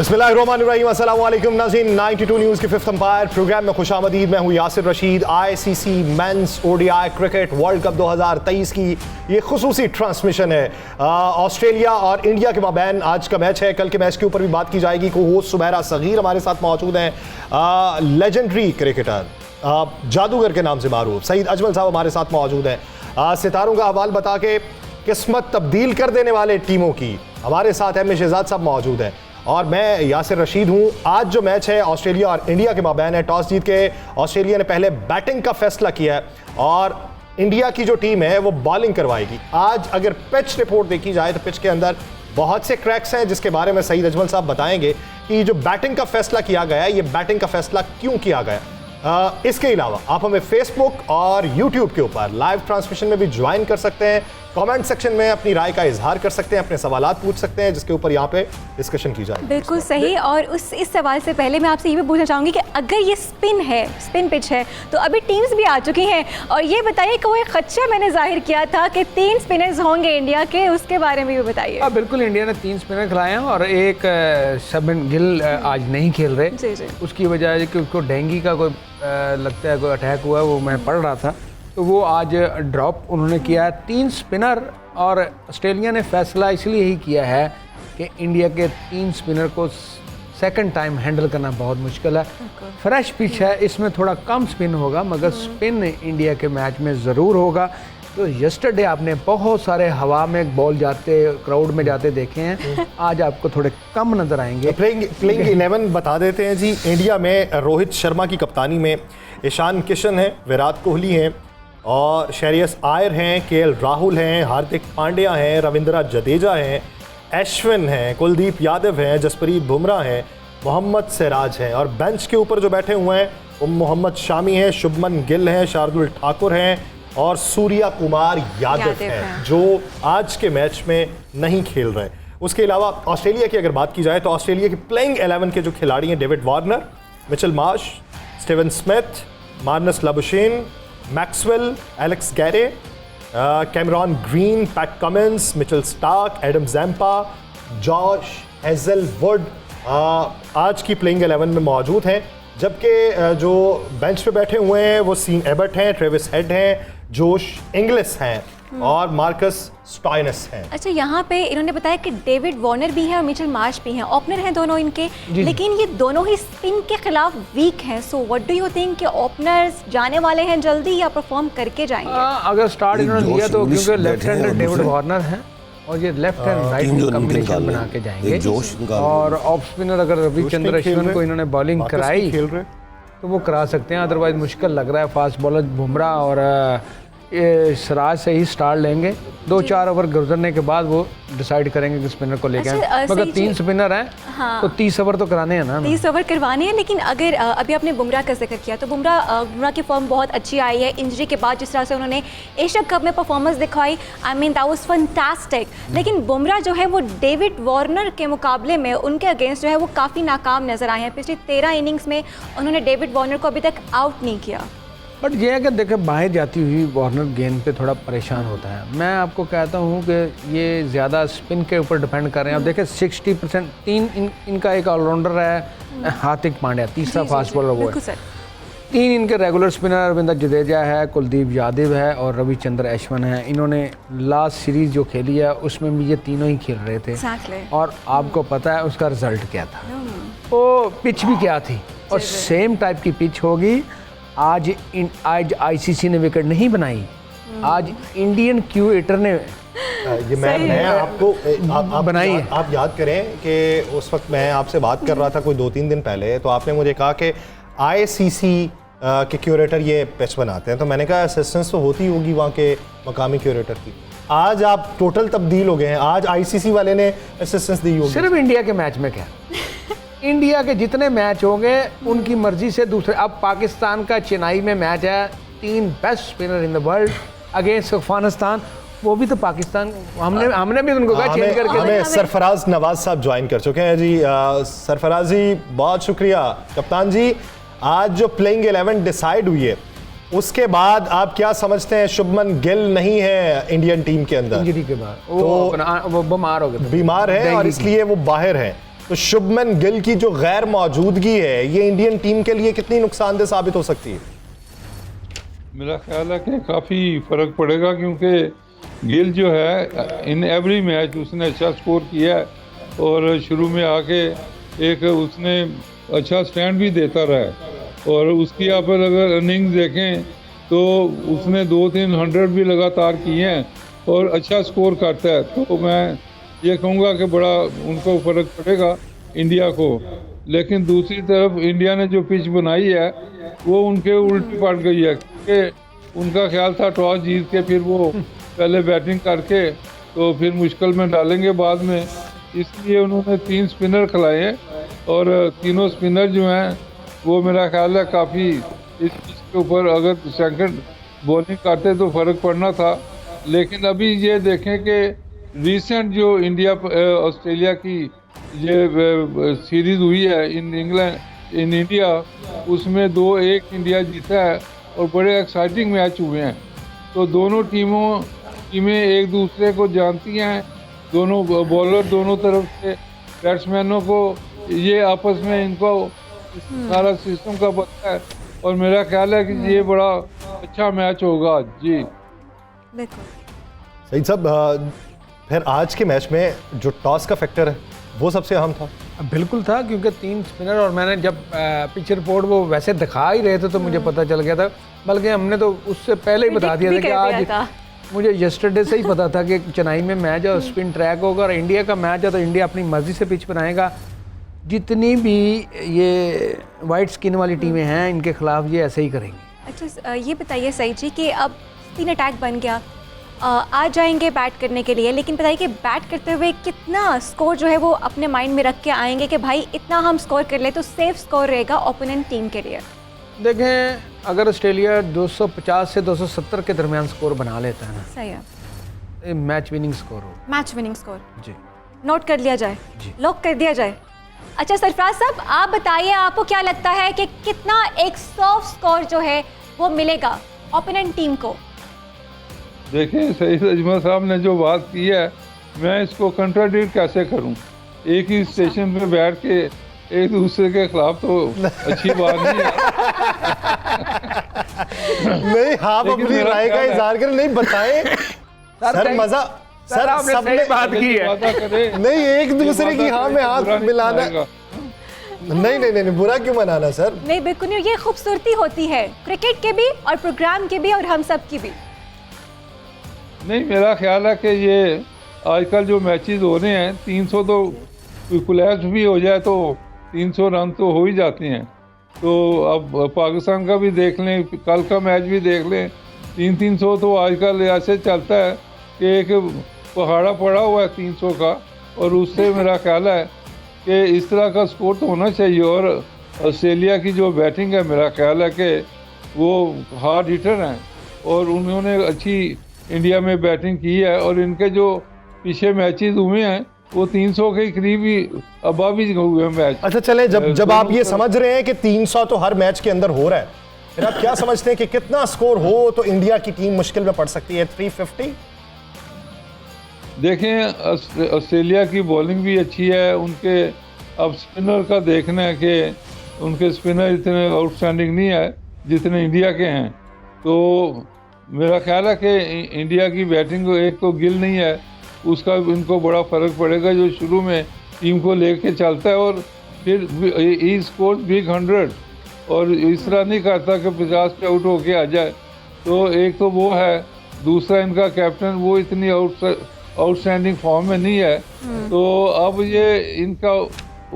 बिस्मिल्लाहिर्रहमानिर्रहीम, अस्सलाम वालेकुम नाज़रीन। 92 न्यूज़ के फिफ्थ अंपायर प्रोग्राम में खुशामदीद। मैं हूँ Yasir Rashid. ICC men's ODI cricket world cup 2023 की ये खुसूसी ट्रांसमिशन है। ऑस्ट्रेलिया और इंडिया के माबैन आज का मैच है। कल के मैच के ऊपर भी बात की जाएगी। को होस्ट सुबैरा सगीर हमारे साथ मौजूद हैं। लेजेंडरी क्रिकेटर, जादूगर के नाम से मारूफ सईद अजमल साहब हमारे साथ मौजूद हैं। सितारों का हवाल बता के किस्मत तब्दील कर देने वाले टीमों की हमारे साथ अहमद शहजाद साहब मौजूद हैं और मैं यासिर रशीद हूं। आज जो मैच है ऑस्ट्रेलिया और इंडिया के माबैन है, टॉस जीत के ऑस्ट्रेलिया ने पहले बैटिंग का फैसला किया है और इंडिया की जो टीम है वो बॉलिंग करवाएगी। आज अगर पिच रिपोर्ट देखी जाए तो पिच के अंदर बहुत से क्रैक्स हैं जिसके बारे में सईद अजमल साहब बताएंगे कि जो बैटिंग का फैसला किया गया है, ये बैटिंग का फैसला क्यों किया गया। इसके अलावा आप हमें फेसबुक और यूट्यूब के ऊपर लाइव ट्रांसमिशन में भी ज्वाइन कर सकते हैं। कमेंट सेक्शन में अपनी राय का इजहार कर सकते हैं, अपने सवालात पूछ सकते हैं जिसके ऊपर यहाँ पे डिस्कशन की जाए। बिल्कुल सही। और इस सवाल से पहले मैं आपसे ये भी पूछना चाहूँगी कि अगर ये स्पिन पिच है तो अभी टीम्स भी आ चुकी हैं और ये बताइए कि वो एक खदशा मैंने जाहिर किया था कि 3 स्पिनर्स होंगे इंडिया के, उसके बारे में भी बताइए। बिल्कुल, इंडिया ने 3 स्पिनर खिलाए हैं और एक शुभमन गिल आज नहीं खेल रहे। जी। उसकी वजह है कि उसको डेंगू का कोई लगता है कोई अटैक हुआ है, वो मैं पढ़ रहा था, तो वो आज ड्रॉप उन्होंने किया है। 3 स्पिनर और ऑस्ट्रेलिया ने फैसला इसलिए ही किया है कि इंडिया के 3 स्पिनर को सेकंड टाइम हैंडल करना बहुत मुश्किल है। फ्रेश पिच है, इसमें थोड़ा कम स्पिन होगा मगर स्पिन इंडिया के मैच में ज़रूर होगा। तो यस्टरडे आपने बहुत सारे हवा में बॉल जाते क्राउड में जाते देखे हैं, आज आपको थोड़े कम नज़र आएंगे। प्लेइंग 11 बता देते हैं जी। इंडिया में रोहित शर्मा की कप्तानी में ईशान किशन है, विराट कोहली हैं और श्रेयस अय्यर हैं, KL राहुल हैं, हार्दिक पांड्या हैं, रविंद्र जडेजा हैं, अश्विन हैं, कुलदीप यादव हैं, जसप्रीत बुमराह हैं, मोहम्मद सिराज हैं और बेंच के ऊपर जो बैठे हुए हैं वो मोहम्मद शामी हैं, शुभमन गिल हैं, शार्दुल ठाकुर हैं और सूर्या कुमार यादव हैं जो आज के मैच में नहीं खेल रहे। उसके अलावा ऑस्ट्रेलिया की अगर बात की जाए तो ऑस्ट्रेलिया की प्लेइंग 11 के जो खिलाड़ी हैं, David Warner, Mitchell Marsh, Steven Smith, Marnus Labuschagne, Maxwell, Alex Carey, Cameron Green, Pat Cummins, Mitchell Starc, Adam Zampa, Josh Hazlewood आज की प्लेइंग 11 में मौजूद हैं। जबकि जो बेंच पे बैठे हुए हैं वो सीन एबर्ट हैं, ट्रेविस हेड हैं, जोश इंग्लिस हैं और मार्कस स्टोइनिस हैं। अच्छा, यहाँ पे इन्होंने बताया कि डेविड वार्नर भी है और मिचेल मार्श भी हैं, ओपनर हैं दोनों इनके, लेकिन ये दोनों ही स्पिन के खिलाफ वीक हैं। So what do you think कि ओपनर्स जाने वाले हैं जल्दी या परफॉर्म करके जाएंगे? अगर स्टार्ट इन्होंने लिया तो क्योंकि लेफ्ट हैंडर डेविड वार्नर है और ये लेफ्ट हैंड राइट कॉम्बिनेशन बना के जाएंगे और ऑफ स्पिनर अगर रविचंद्र अश्विन को इन्होंने बॉलिंग कराई तो वो करा सकते हैं, अदरवाइज मुश्किल लग रहा है। फास्ट बॉलर बुमराह और ये सिराज से ही स्टार्ट लेंगे। 2-4 ओवर गुजरने के बाद वो डिसाइड करेंगे कि स्पिनर को लेके आए। मगर 3 स्पिनर हैं तो 30 ओवर तो कराने हैं ना, 30 ओवर करवाने हैं। लेकिन अगर अभी आपने बुमराह का जिक्र किया तो बुमराह की फॉर्म बहुत अच्छी आई है। इंजरी के बाद जिस तरह से उन्होंने एशिया कप में परफॉर्मेंस दिखाई, I mean that was fantastic. लेकिन बुमराह जो है वो डेविड वार्नर के मुकाबले में उनके अगेंस्ट जो है वो काफ़ी नाकाम नजर आए हैं। पिछली 13 इनिंग्स में उन्होंने डेविड वार्नर को अभी तक आउट नहीं किया। बट ये है कि देखें बाहर जाती हुई वार्नर गेंद पे थोड़ा परेशान होता है। मैं आपको कहता हूँ कि ये ज़्यादा स्पिन के ऊपर डिपेंड कर रहे हैं। अब देखें 60% इनका एक ऑलराउंडर है हार्दिक पांड्या, तीसरा फास्ट बॉलर वो है। 3 इनके रेगुलर स्पिनर रविंद्र जडेजा है, कुलदीप यादव है और रविचंद्र अश्विन है। इन्होंने लास्ट सीरीज़ जो खेली है उसमें भी ये तीनों ही खेल रहे थे और आपको पता है उसका रिजल्ट क्या था, वो पिच भी क्या थी और सेम टाइप की पिच होगी। आज ICC ने विकेट नहीं बनाई, आज इंडियन क्यूरेटर ने ये मैं आपको आप बनाई है। आप याद करें कि उस वक्त मैं आपसे बात कर रहा था कोई 2-3 दिन पहले, तो आपने मुझे कहा कि ICC के क्यूरेटर ये पिच बनाते हैं, तो मैंने कहा असिस्टेंस तो होती होगी वहाँ के मकामी क्यूरेटर की। आज आप टोटल तब्दील हो गए हैं, आज ICC वाले ने असिस्टेंस दी होगी। सिर्फ इंडिया के मैच में क्या इंडिया के जितने मैच होंगे उनकी मर्जी से दूसरे। अब पाकिस्तान का चेन्नई में मैच है, 3 best spinner in the world against Afghanistan, वो भी तो पाकिस्तान, हमने भी उनको कहा चेंज करके। हमें सरफराज नवाज साहब ज्वाइन कर चुके हैं जी। सरफराज जी बहुत शुक्रिया। कप्तान जी, आज जो प्लेइंग 11 डिसाइड हुई है उसके बाद आप क्या समझते हैं? शुभमन गिल नहीं है इंडियन टीम के अंदर, इंजरी के बाद, तो वो बीमार हो गए, बीमार है और इसलिए वो बाहर है। तो शुभमन गिल की जो गैर मौजूदगी है ये इंडियन टीम के लिए कितनी नुकसानदेह साबित हो सकती है? मेरा ख्याल है कि काफ़ी फ़र्क पड़ेगा, क्योंकि गिल जो है इन एवरी मैच उसने अच्छा स्कोर किया है और शुरू में आके एक उसने अच्छा स्टैंड भी देता रहा है। और उसकी आप अगर इनिंग्स देखें तो उसने 2-3 भी लगातार किए हैं और अच्छा स्कोर करता है। तो मैं ये कहूँगा कि बड़ा उनको फ़र्क पड़ेगा इंडिया को। लेकिन दूसरी तरफ इंडिया ने जो पिच बनाई है वो उनके उल्टी पड़ गई है, कि उनका ख्याल था टॉस जीत के फिर वो पहले बैटिंग करके तो फिर मुश्किल में डालेंगे बाद में, इसलिए उन्होंने 3 स्पिनर खिलाए हैं और तीनों स्पिनर जो हैं वो मेरा ख्याल है काफ़ी इस पिच के ऊपर अगर सेकंड बॉलिंग करते तो फ़र्क पड़ना था। लेकिन अभी ये देखें कि रिसेंट जो इंडिया ऑस्ट्रेलिया की ये सीरीज़ हुई है इन इंडिया, उसमें 2-1 इंडिया जीता है और बड़े एक्साइटिंग मैच हुए हैं। तो दोनों टीमें एक दूसरे को जानती हैं, दोनों बॉलर दोनों तरफ से बैट्समैनों को ये आपस में इनको सारा सिस्टम का पता है और मेरा ख्याल है कि ये बड़ा अच्छा मैच होगा आज। जी बिल्कुल सही साहब, फिर आज के मैच में जो टॉस का फैक्टर है वो सबसे अहम था। बिल्कुल था, क्योंकि 3 स्पिनर और मैंने जब पिच रिपोर्ट वो वैसे दिखा ही रहे थे तो मुझे पता चल गया था, बल्कि हमने तो उससे पहले ही बता दिया था कि आज मुझे यस्टरडे से ही पता था कि चेन्नई में मैच है और स्पिन ट्रैक होगा और इंडिया का मैच है तो इंडिया अपनी मर्जी से पिच बनाएगा। जितनी भी ये वाइट स्किन वाली टीमें हैं इनके खिलाफ ये ऐसे ही करेंगी। अच्छा ये बताइए सही जी कि अब स्पिन अटैक बन गया, आ जाएंगे बैट करने के लिए, लेकिन बताइए कि बैट करते हुए कितना स्कोर जो है वो अपने माइंड में रख के आएंगे कि भाई इतना हम स्कोर कर ले तो सेफ स्कोर रहेगा ओपोनेंट टीम के लिए? देखें, अगर ऑस्ट्रेलिया 250 से 270 के दरमियान स्कोर बना लेता है ना, सही है, मैच विनिंग स्कोर हो। मैच विनिंग स्कोर जी नोट कर लिया जाए, लॉक कर दिया जाए। अच्छा सरफराज साहब आप बताइए, आपको क्या लगता है कि कितना एक सॉफ्ट स्कोर जो है वो मिलेगा ओपोनेंट टीम को? देखिए सईद अजमल साहब ने जो बात की है मैं इसको कंट्राडिक्ट कैसे करूं? एक ही स्टेशन पे बैठ के एक दूसरे के खिलाफ तो अच्छी बात नहीं है। नहीं, आप अपनी राय का इजहार करें, नहीं बताएं सर, मजा सर आपने सबने सही बात की है। नहीं, एक दूसरे की हाँ में हाथ मिलाना, नहीं बुरा क्यों मनाना सर? नहीं बिल्कुल नहीं, ये खूबसूरती होती है क्रिकेट के भी और प्रोग्राम के भी और हम सब की भी। नहीं, मेरा ख्याल है कि ये आजकल जो मैचेस हो रहे हैं 300 तो कोलैप्स भी हो जाए तो 300 रन तो हो ही जाते हैं। तो अब पाकिस्तान का भी देख लें, कल का मैच भी देख लें, 300 तो आजकल ऐसे चलता है कि एक पहाड़ा पड़ा हुआ है 300 का, और उससे मेरा ख्याल है कि इस तरह का स्कोर तो होना चाहिए। और ऑस्ट्रेलिया की जो बैटिंग है मेरा ख्याल है कि वो हार्ड हिटर हैं और उन्होंने अच्छी इंडिया में बैटिंग की है और इनके जो पीछे मैचेस हुए हैं वो 300 के करीब ही अबा भी हुए मैच। अच्छा चलें, जब आप ये समझ रहे हैं कि 300 तो हर मैच के अंदर हो रहा है, फिर आप क्या समझते हैं कि कितना स्कोर हो तो इंडिया की टीम मुश्किल में पड़ सकती है? 350? देखें, ऑस्ट्रेलिया की बॉलिंग भी अच्छी है, उनके अब स्पिनर का देखना है कि उनके स्पिनर इतने आउटस्टैंडिंग नहीं है जितने इंडिया के हैं। तो मेरा ख्याल है कि इंडिया की बैटिंग को एक तो गिल नहीं है, उसका इनको बड़ा फ़र्क पड़ेगा जो शुरू में टीम को लेके चलता है और फिर ही स्कोर बिग 100 और इस तरह नहीं करता कि 50 पे आउट होके आ जाए। तो एक तो वो है, दूसरा इनका कैप्टन वो इतनी आउटस्टैंडिंग फॉर्म में नहीं है। तो अब ये इनका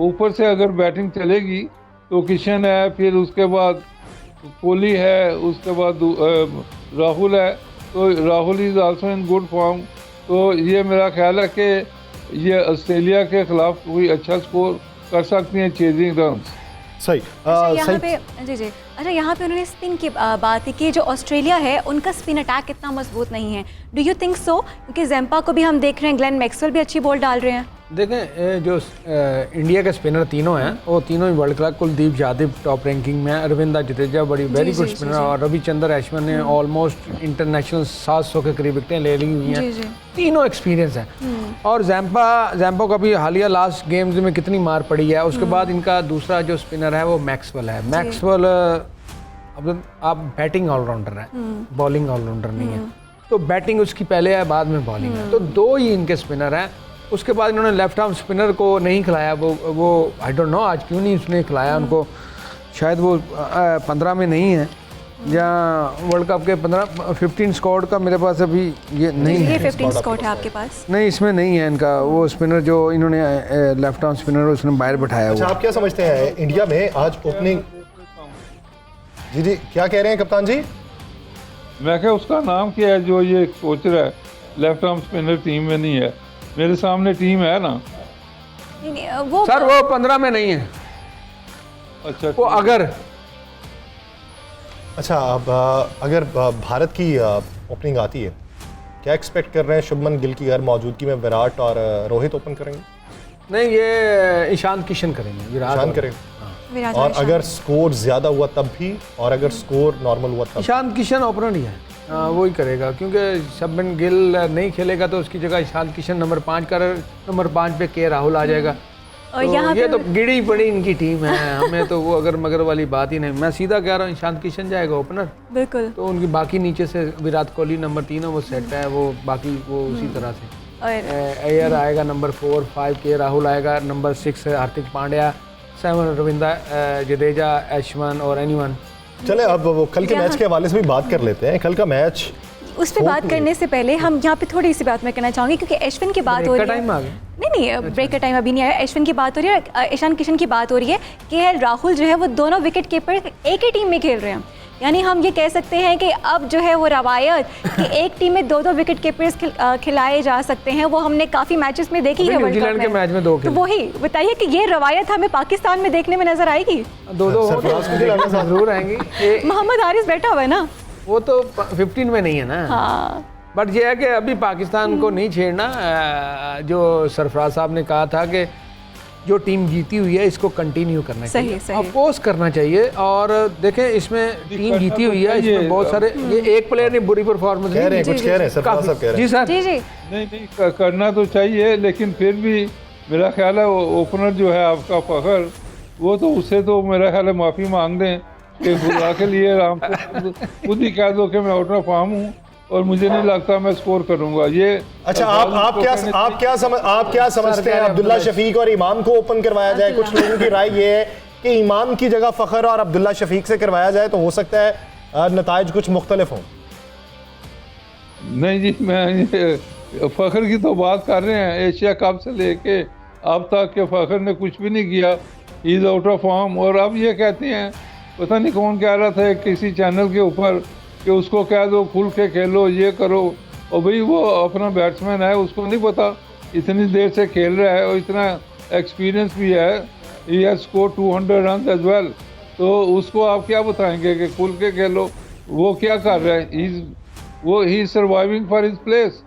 ऊपर से अगर बैटिंग चलेगी तो किशन है, फिर उसके बाद कोहली है, उसके बाद राहुल है, तो Rahul is also in good form. तो ये मेरा ख्याल है कि ये ऑस्ट्रेलिया के खिलाफ कोई अच्छा स्कोर कर सकती हैं चेजिंग रन। सही। यहाँ पे जी अच्छा, यहाँ पे उन्होंने स्पिन की बात की कि जो ऑस्ट्रेलिया है उनका स्पिन अटैक इतना मजबूत नहीं है। Do you think so? क्योंकि जैम्पा को भी हम देख रहे हैं, ग्लेन मैक्सवेल भी अच्छी बॉल डाल रहे हैं। देखें जो इंडिया के स्पिनर तीनों हैं वो तीनों ही world class. Kuldeep Yadav top ranking में, रविंद्र जडेजा बड़ी वेरी गुड स्पिनर, और रविचंद्र अश्विन ने ऑलमोस्ट इंटरनेशनल 700 के करीब विकेटें ले ली हुई हैं। तीनों एक्सपीरियंस हैं। और जैम्पो का भी हालिया लास्ट गेम्स में कितनी मार पड़ी है। उसके बाद इनका दूसरा जो स्पिनर है वो मैक्सवेल है। मैक्सवेल अब आप बैटिंग ऑलराउंडर है, बॉलिंग ऑलराउंडर नहीं है, तो बैटिंग उसकी पहले है बाद में बॉलिंग है, तो दो ही इनके स्पिनर हैं। उसके बाद इन्होंने लेफ्ट आर्म स्पिनर को नहीं खिलाया, वो आई डोंट नो आज क्यों नहीं उसने खिलाया उनको, शायद वो 15 में नहीं है, या वर्ल्ड कप के 15 स्क्वाड का मेरे पास अभी ये नहीं है। 15 स्क्वाड है आपके पास? नहीं, इसमें नहीं है इनका वो स्पिनर जो इन्होंने लेफ्ट आर्म स्पिनर उसने बाहर बैठाया अच्छा, हुआ। आप क्या समझते हैं इंडिया में आज ओपनिंग? जी क्या कह रहे हैं कप्तान जी? मैं क्या उसका नाम क्या है जो ये सोच रहा है लेफ्ट आर्म स्पिनर टीम में नहीं है? मेरे सामने टीम है ना। वो सर वो 15 में नहीं है। अच्छा, वो अगर अच्छा, अब अगर भारत की ओपनिंग आती है, क्या एक्सपेक्ट कर रहे हैं? शुभमन गिल की गैर मौजूदगी में विराट और रोहित ओपन करेंगे? नहीं, ये ईशान किशन करेंगे, ईशान करेंगे। और अगर स्कोर ज्यादा हुआ तब भी, और अगर स्कोर नॉर्मल हुआ तब? ईशान किशन ओपनर ही है, वो ही करेगा, क्योंकि शुभमन गिल नहीं खेलेगा तो उसकी जगह ईशान किशन नंबर 5 पे के राहुल आ जाएगा। और तो यहाँ ये तो गिड़ी पड़ी इनकी टीम है, हमें तो वो अगर मगर वाली बात ही नहीं। मैं सीधा कह रहा हूँ ईशान किशन जाएगा ओपनर, बिल्कुल। तो उनकी बाकी नीचे से विराट कोहली नंबर 3 है, वो सेट है, वो बाकी वो उसी तरह से। अय्यर आएगा नंबर 4, 5 के राहुल आएगा, नंबर 6 हार्दिक पांड्या, 7 रविंद्र जडेजा, अश्विन और एनीवन। चले अब वो कल के मैच के हवाले से भी बात कर लेते हैं। कल का मैच उस पर बात करने से पहले हम यहाँ पे थोड़ी सी बात मैं करना चाहूँगी, क्योंकि अश्विन की बात हो रही है। टाइम आ गया? नहीं, ब्रेक का टाइम अभी नहीं आया। अश्विन की बात हो रही है, ईशान किशन की बात हो रही है कि राहुल जो है वो दोनों विकेट कीपर एक ही टीम में खेल रहे हैं। यानी हम ये कह सकते हैं कि अब जो है वो रवायत कि एक टीम में 2 विकेट कीपर्स खिलाए जा सकते हैं, वो हमने काफ़ी मैचेस में देखी है वर्ल्ड कप के मैच में 2 तो वही बताइए कि ये रवायत हमें पाकिस्तान में देखने में नजर आएगी? 2 जरूर आएंगे। मोहम्मद हारिस बैठा हुआ है ना, वो तो 15 में नहीं है ना। हाँ, बट ये है कि अभी पाकिस्तान को नहीं छेड़ना। जो सरफराज साहब ने कहा था कि जो टीम जीती हुई है इसको कंटिन्यू करना चाहिए, अपोज करना चाहिए। और देखें इसमें टीम जीती हुई है, इसमें बहुत सारे, ये एक प्लेयर ने बुरी परफॉर्मेंस कह रहे हैं, कुछ कह रहे हैं सरफराज साहब कह रहे हैं। जी सर, जी नहीं करना तो चाहिए, लेकिन फिर भी मेरा ख्याल है ओपनर जो है आपका फखर, वो तो उससे तो मेरा ख्याल है माफ़ी मांग दें कि खुदा के लिए राम खुद ही कह दो कि मैं आउट ऑफ फॉर्म हूँ और मुझे नहीं लगता मैं स्कोर करूंगा। ये अच्छा, आप क्या समझते हैं? अब्दुल्ला शफीक और इमाम को ओपन करवाया जाए? कुछ लोगों की राय ये है कि इमाम की जगह फखर और अब्दुल्ला शफीक से करवाया जाए तो हो सकता है नताइज कुछ मुख्तलिफ हों। नहीं जी, मैं फखर की तो बात कर रहे हैं। एशिया कप से लेके अब तक के फखर ने कुछ भी नहीं किया, इज आउट ऑफ फॉर्म। और अब ये कहते हैं, पता नहीं कौन कह रहा था किसी चैनल के ऊपर कि उसको कह दो खुल के खेलो, ये करो। और भाई वो अपना बैट्समैन है, उसको नहीं पता इतनी देर से खेल रहा है और इतना एक्सपीरियंस भी है, he has score 200 run as well. तो उसको आप क्या बताएंगे कि खुल के खेलो? वो क्या कर रहा है? He is surviving for his place.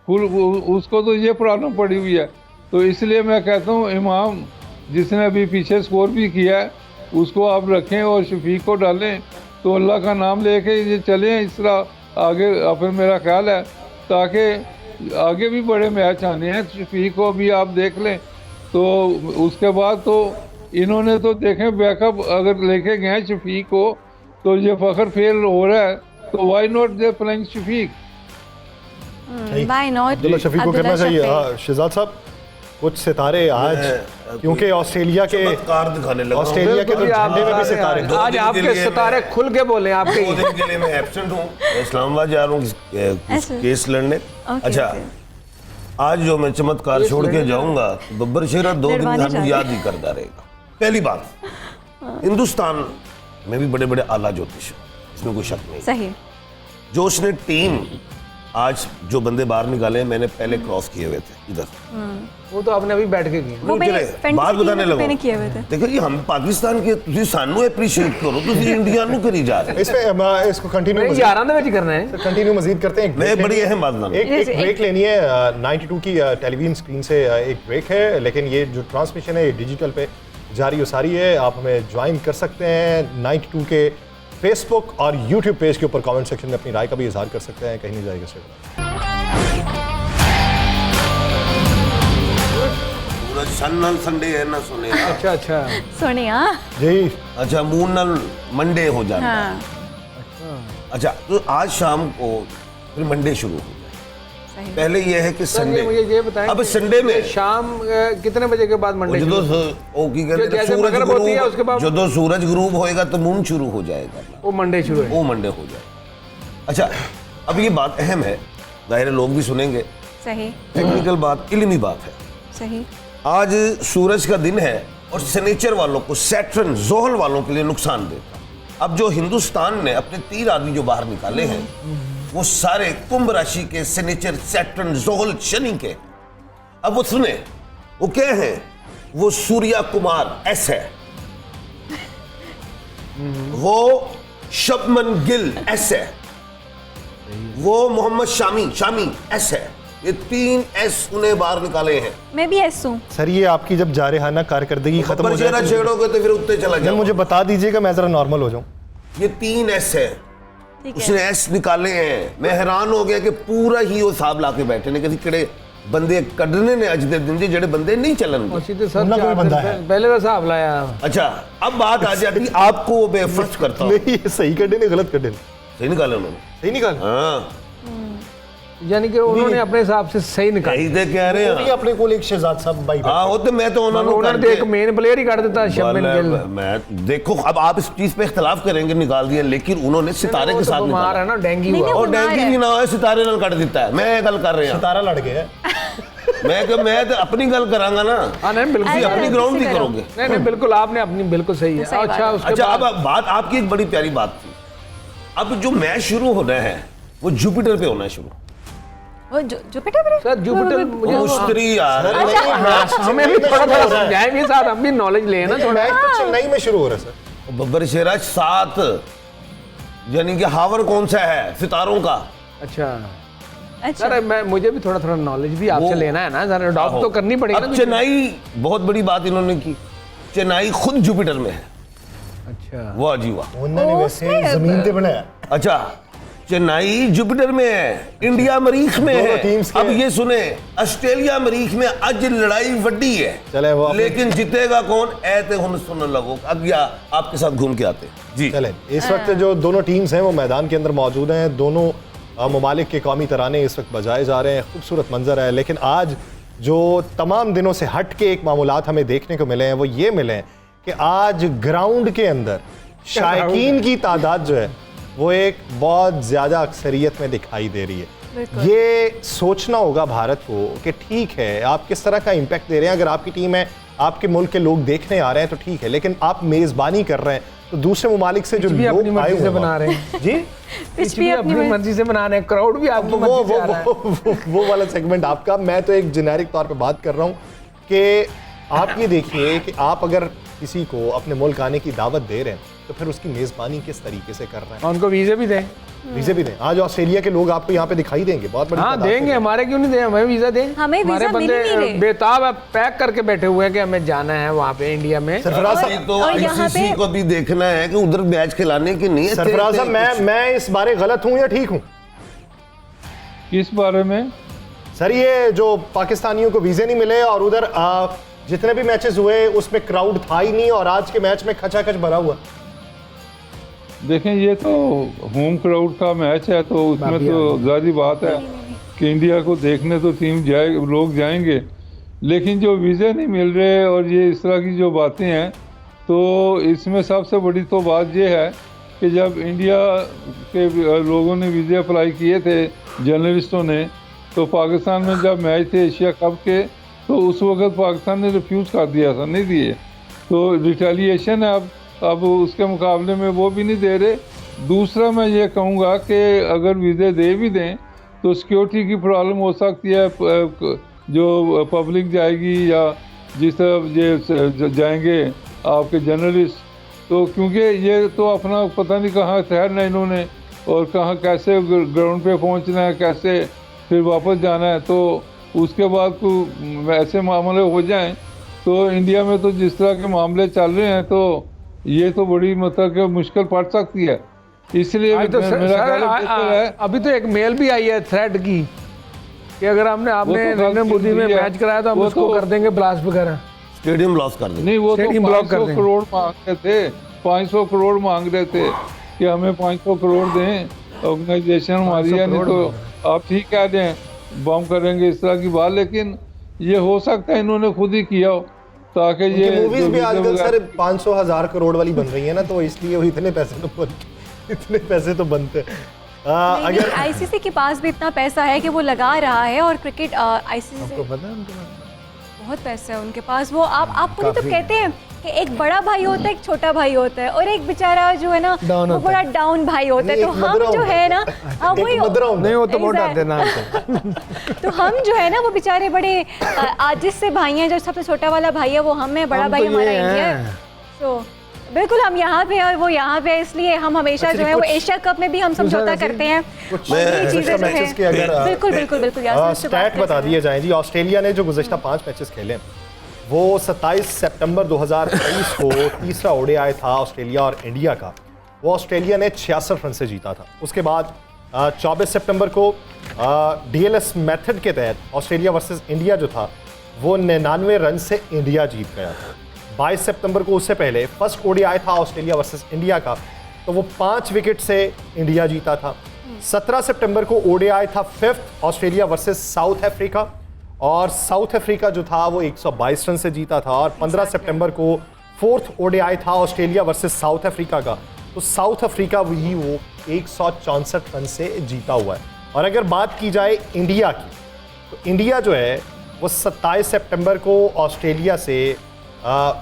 उसको तो ये प्रॉब्लम पड़ी हुई है। तो इसलिए मैं कहता हूँ इमाम जिसने अभी पीछे स्कोर भी किया है उसको आप रखें और शफीक को डालें, तो अल्लाह का नाम लेके ये चलें इस तरह आगे। फिर मेरा ख्याल है ताकि आगे भी बड़े मैच आने हैं, शफीक को भी आप देख लें। तो उसके बाद तो इन्होंने तो देखें बैकअप अगर लेके गए शफीक को, तो ये फखर फेल हो रहा है, तो why not they playing Shafique? Why not Abdullah Shafique को करना चाहिए। हाँ शहजाद साहब, कुछ सितारे आज, क्योंकि ऑस्ट्रेलिया के ऑस्ट्रेलिया के तो झंडे में भी सितारे, आज आपके सितारे खुल के बोले। आपके 2 दिन के लिए मैं एब्सेंट हूँ, इस्लामाबाद जा रहा हूँ केस लड़ने। अच्छा, आज जो मैं चमत्कार छोड़ के जाऊंगा, गब्बर शेरा 2 दिन हमें याद ही करता रहेगा। पहली बात, हिंदुस्तान में भी बड़े बड़े आला ज्योतिष, इसमें कोई शक नहीं। सही। जो उसने टीम आज जो बंदे बाहर निकाले हैं मैंने पहले क्रॉस किए हुए थे इधर। वो तो आपने अभी बैठ के किया। वो मैंने चले, फ्रेंड बात बताने लगो। मैंने किए हुए थे। देखो जी हम पाकिस्तान के तुझे सानू अप्रिशिएट करो, तुझे इंडिया नु करी जा रहे इसमें इसको कंटिन्यू यारां दे विच करना है। कंटिन्यू मजीद करते हैं। मैं बड़ी अहम बात बताऊं। एक ब्रेक लेनी है 92 की टेलीविजन स्क्रीन से एक ब्रेक है, लेकिन ये जो ट्रांसमिशन है ये डिजिटल पे जारी व सारी है। आप हमें ज्वाइन कर सकते हैं 92 के फेसबुक और यूट्यूब पेज के ऊपर कमेंट सेक्शन में अपनी राय का भी इजहार कर सकते हैं। कहीं नहीं जाएगा इससे। सूरज सन नाल संडे है ना सुने। अच्छा अच्छा सोने हाँ जी अच्छा मून नाल मंडे हो जाता है। हाँ अच्छा तो आज शाम को फिर मंडे शुरू हो जाए। सही। पहले ये है कि संडे, मुझे ये बताएं अब कि संडे में शाम कितने बजे के बाद मंडे जो ओ की कहते हैं जैसे सूरज मगरिब होती है, उसके गुरूब, बाद- जो सूरज गुरूब होएगा तो मून शुरू हो जाएगा, वो मंडे शुरू है। वो मंडे हो जाएगा। अच्छा अब ये बात अहम है, जाहिर है लोग भी सुनेंगे, सही टेक्निकल बात, इल्मी बात है। सही। आज सूरज का दिन है और शनिचर वालों को, सैटर्न जोहल वालों के लिए नुकसान देगा। अब जो हिंदुस्तान ने अपने 3 आदमी जो बाहर निकाले हैं वो सारे कुंभ राशि के, शनिचर, सैटर्न, जोहल, शनि के। अब वो सुने वो क्या है, वो सूर्या कुमार एस है, वो शबमन गिल एस है, वो मोहम्मद शामी एस है। ये 3 एस उन्हें बाहर निकाले हैं। मैं भी ऐसा हूँ। सर ये आपकी जब जारहाना कारकर्दगी खत्म हो जाए छेड़ोगे तो फिर उत्ते चला तो जाओ। मुझे बता दीजिएगा, मैं जरा नॉर्मल हो जाऊं। ये 3 एस है, ठीक उसने है। एस निकाले हैं। मैं हैरान हो गया कि पूरा ही वो हिसाब ला के बैठे ने कि किड़े बंदे कढ़ने ने अज दे दिन जी जेड़े बंदे नहीं चलन। और सीधे सर उन्ना कोई 4 दिन बंदा है। पहले का हिसाब लाया। अच्छा अब बात आ जाती आपको वो बेफर्ज करता हूँ। नहीं ये सही कढ़े ने गलत कढ़े ने। सही निकाले उन्होंने। सही निकाल। हाँ यानी कि उन्होंने अपने हिसाब से सही निकाला। यही तो कह रहे वो भी हैं। अपने को एक शहजाद साहब भाई हाँ होते मैं तो उन्होंने तो एक मेन प्लेयर ही कर देता शबमन गिल। मैं देखो अब आप इस चीज पे इख्तलाफ करेंगे निकाल दिया, लेकिन उन्होंने सितारे वो के तो साथ बीमार निकाला है ना, डेंगू नहीं, हुआ। नहीं, और बीमार डेंगू है। भी ना हो सितारे नाल कट देता है। मैं गल कर रहा हूँ, सितारा लड़ गया। मैं तो अपनी गल करांगा ना। हाँ नहीं बिल्कुल तुम अपनी ग्राउंड की करोगे। नहीं बिल्कुल आपने अपनी बिल्कुल सही है। सही बात अच्छा है। उसके अच्छा बाद अब बात आपकी एक बड़ी प्यारी बात थी। अब जो मैच शुरू होना है वो जुपिटर पे होना है शुरू। वो जुपिटर पर सर जुपिटर मुझे मुश्तरी यार। हमें भी थोड़ा थोड़ा समझाएं भी, साथ हम भी नॉलेज लें ना थोड़ा। मैच तो चेन्नई में शुरू हो रहा है सर। बब्बर शेराज 7 यानी कि हावर कौन सा है सितारों का। अच्छा अच्छा सर मैं मुझे भी थोड़ा थोड़ा नॉलेज भी आपसे वो- लेना है ना सर, डॉप तो करनी पड़ेगी ना अब कुछ। चेन्नई बहुत बड़ी बात इन्होंने की, चेन्नई खुद जुपिटर में है। अच्छा वाह जी वाह। उन्होंने वैसे जमीन पे बनाया। अच्छा चेन्नई जुपिटर में है, इंडिया मरीख में दोनों है। टीम्स के अब ये सुने ऑस्ट्रेलिया मरीख में आज लड़ाई वड्डी है। चले वो अपने- लेकिन जीतेगा कौन ऐते हम सुनने लगो। अब या आपके साथ घूम के आते जी। चले इस वक्त जो दोनों टीम्स हैं वो मैदान के अंदर मौजूद हैं। दोनों ममालिक के कौमी तराने इस वक्त बजाए जा रहे हैं। खूबसूरत मंजर है। लेकिन आज जो तमाम दिनों से हट के एक मामूलात हमें देखने को मिले हैं वो ये मिले हैं कि आज ग्राउंड के अंदर शायकीन की तादाद जो है वो एक बहुत ज़्यादा अक्सरियत में दिखाई दे रही है। बिल्कुल। ये सोचना होगा भारत को कि ठीक है आप किस तरह का इम्पैक्ट दे रहे हैं। अगर आपकी टीम है, आपके मुल्क के लोग देखने आ रहे हैं तो ठीक है, लेकिन आप मेज़बानी कर रहे हैं तो दूसरे ममालिक से जो भी अपनी लोग आए मर्जी से हुए बना हैं- रहे हैं। जी पिच भी अपनी मर्जी से बना रहे हैं, क्राउड भी आपकी मर्जी से आ रहा है। वो वाला सेगमेंट आपका। मैं तो एक जेनेरिक तौर पे बात कर रहा हूँ कि आप ये देखिए कि आप अगर किसी को अपने मुल्क आने की दावत दे रहे हैं तो फिर उसकी मेज़बानी किस तरीके से कर रहे हैं। उनको वीजे भी दें। वीज़े भी दें। आज ऑस्ट्रेलिया के लोग आपको यहाँ पे दिखाई देंगे, बहुत बड़ी हाँ तादाद देंगे, में। हमारे क्यों नहीं दें, हमें वीजा दें। हमें हमारे वीज़ा मिल ही नहीं बंदे रहे। बेताब है, पैक करके बैठे हुए हैं कि हमें जाना है वहाँ पे इंडिया में। सरफराज अभी साहब, तो और यहाँ आईसीसी पे- को भी देखना है कि उधर मैच खिलाने की नहीं है। सरफराज साहब मैं इस बारे गलत हूँ या ठीक हूँ? किस बारे में? सर ये जो पाकिस्तानियों को वीज़े नहीं मिले और उधर जितने भी मैचेस हुए उसमें क्राउड था ही नहीं और आज के मैच में खचाखच भरा हुआ। देखें ये तो होम क्राउड का मैच है तो उसमें तो ज़ाहिर बात है कि इंडिया को देखने तो टीम जाए, लोग जाएंगे, लेकिन जो वीज़े नहीं मिल रहे और ये इस तरह की जो बातें हैं तो इसमें सबसे बड़ी तो बात ये है कि जब इंडिया के लोगों ने वीज़े अप्लाई किए थे जर्नलिस्टों ने, तो पाकिस्तान में जब मैच थे एशिया कप के तो उस वक्त पाकिस्तान ने रिफ्यूज़ कर दिया था, नहीं दिए। तो रिटेलिएशन है अब उसके मुकाबले में वो भी नहीं दे रहे। दूसरा मैं ये कहूँगा कि अगर वीज़े दे भी दें तो सिक्योरिटी की प्रॉब्लम हो सकती है, जो पब्लिक जाएगी या जिस तरह ये जाएंगे आपके जर्नलिस्ट, तो क्योंकि ये तो अपना पता नहीं कहाँ ठहरना है इन्होंने और कहाँ कैसे ग्राउंड पे पहुंचना है, कैसे फिर वापस जाना है, तो उसके बाद को ऐसे मामले हो जाएं तो इंडिया में तो जिस तरह के मामले चल रहे हैं तो ये तो बड़ी मतलब कि मुश्किल पड़ सकती है। इसलिए तो मेरा ख्याल है अभी तो एक मेल भी आई है थ्रेट की कि अगर आपने नरेंद्र मोदी में मैच कराया तो हम उसको कर देंगे ब्लास्ट वगैरह, स्टेडियम लॉस कर देंगे। नहीं, वो तो स्टेडियम ब्लॉक कर 500 करोड़ मांग रहे थे, 500 करोड़ मांग रहे थे कि हमें 500 करोड़ दें, ऑर्गेनाइजेशन हमारी है, नहीं तो आप ठीक कह दें बम करेंगे इस तरह की बात, लेकिन ये हो सकता है इन्होंने खुद ही किया हो ताकि ये मूवीज भी आजकल सर 500,000 करोड़ वाली बन रही है ना, तो इसलिए वो इतने पैसे तो बनते हैं। अगर आईसीसी के पास भी इतना पैसा है कि वो लगा रहा है और क्रिकेट आईसीसी आपको पता है उनके बहुत पैसा है उनके पास। वो आपको नहीं तो कहते हैं कि एक बड़ा भाई होता है, एक छोटा भाई होता है, और एक बेचारा जो है ना वो बड़ा डाउन भाई होता है। तो हम जो है ना वही नहीं, वो तो मोटा देना तो हम जो है ना वो बेचारे बड़े आजिज से भाई हैं। जो सबसे छोटा वाला भाई है वो हम है, बड़ा भाई हमारा इंडिया है। तो बिल्कुल हम यहाँ पे और वो यहाँ पे, इसलिए हम हमेशा जो है वो एशिया कप में भी हम समझौता करते हैं। बिल्कुल बिल्कुल बिल्कुल स्टैट बता दिए जाएं जी। ऑस्ट्रेलिया ने जो गुज़श्ता 5 मैचेस खेले वो 27 सितंबर 2023 को तीसरा ओडीआई था ऑस्ट्रेलिया और इंडिया का, वो ऑस्ट्रेलिया ने 66 रन से जीता था। उसके बाद 24 सितंबर को डीएलएस मेथड के तहत ऑस्ट्रेलिया वर्सेस इंडिया जो था वो 99 रन से इंडिया जीत गया था। 22 सितंबर को उससे पहले फर्स्ट ओडीआई था ऑस्ट्रेलिया वर्सेस इंडिया का, तो वो 5 विकेट से इंडिया जीता था। 17 सितंबर को ओडीआई था fifth Australia versus south Africa, और साउथ अफ्रीका जो था वो 122 रन से जीता था। और 15 सितंबर को फोर्थ ओडीआई था ऑस्ट्रेलिया वर्सेस साउथ अफ्रीका का, तो साउथ अफ्रीका वही वो 164 रन से जीता हुआ है। और अगर बात की जाए इंडिया की, तो इंडिया जो है वो 27 सितंबर को ऑस्ट्रेलिया से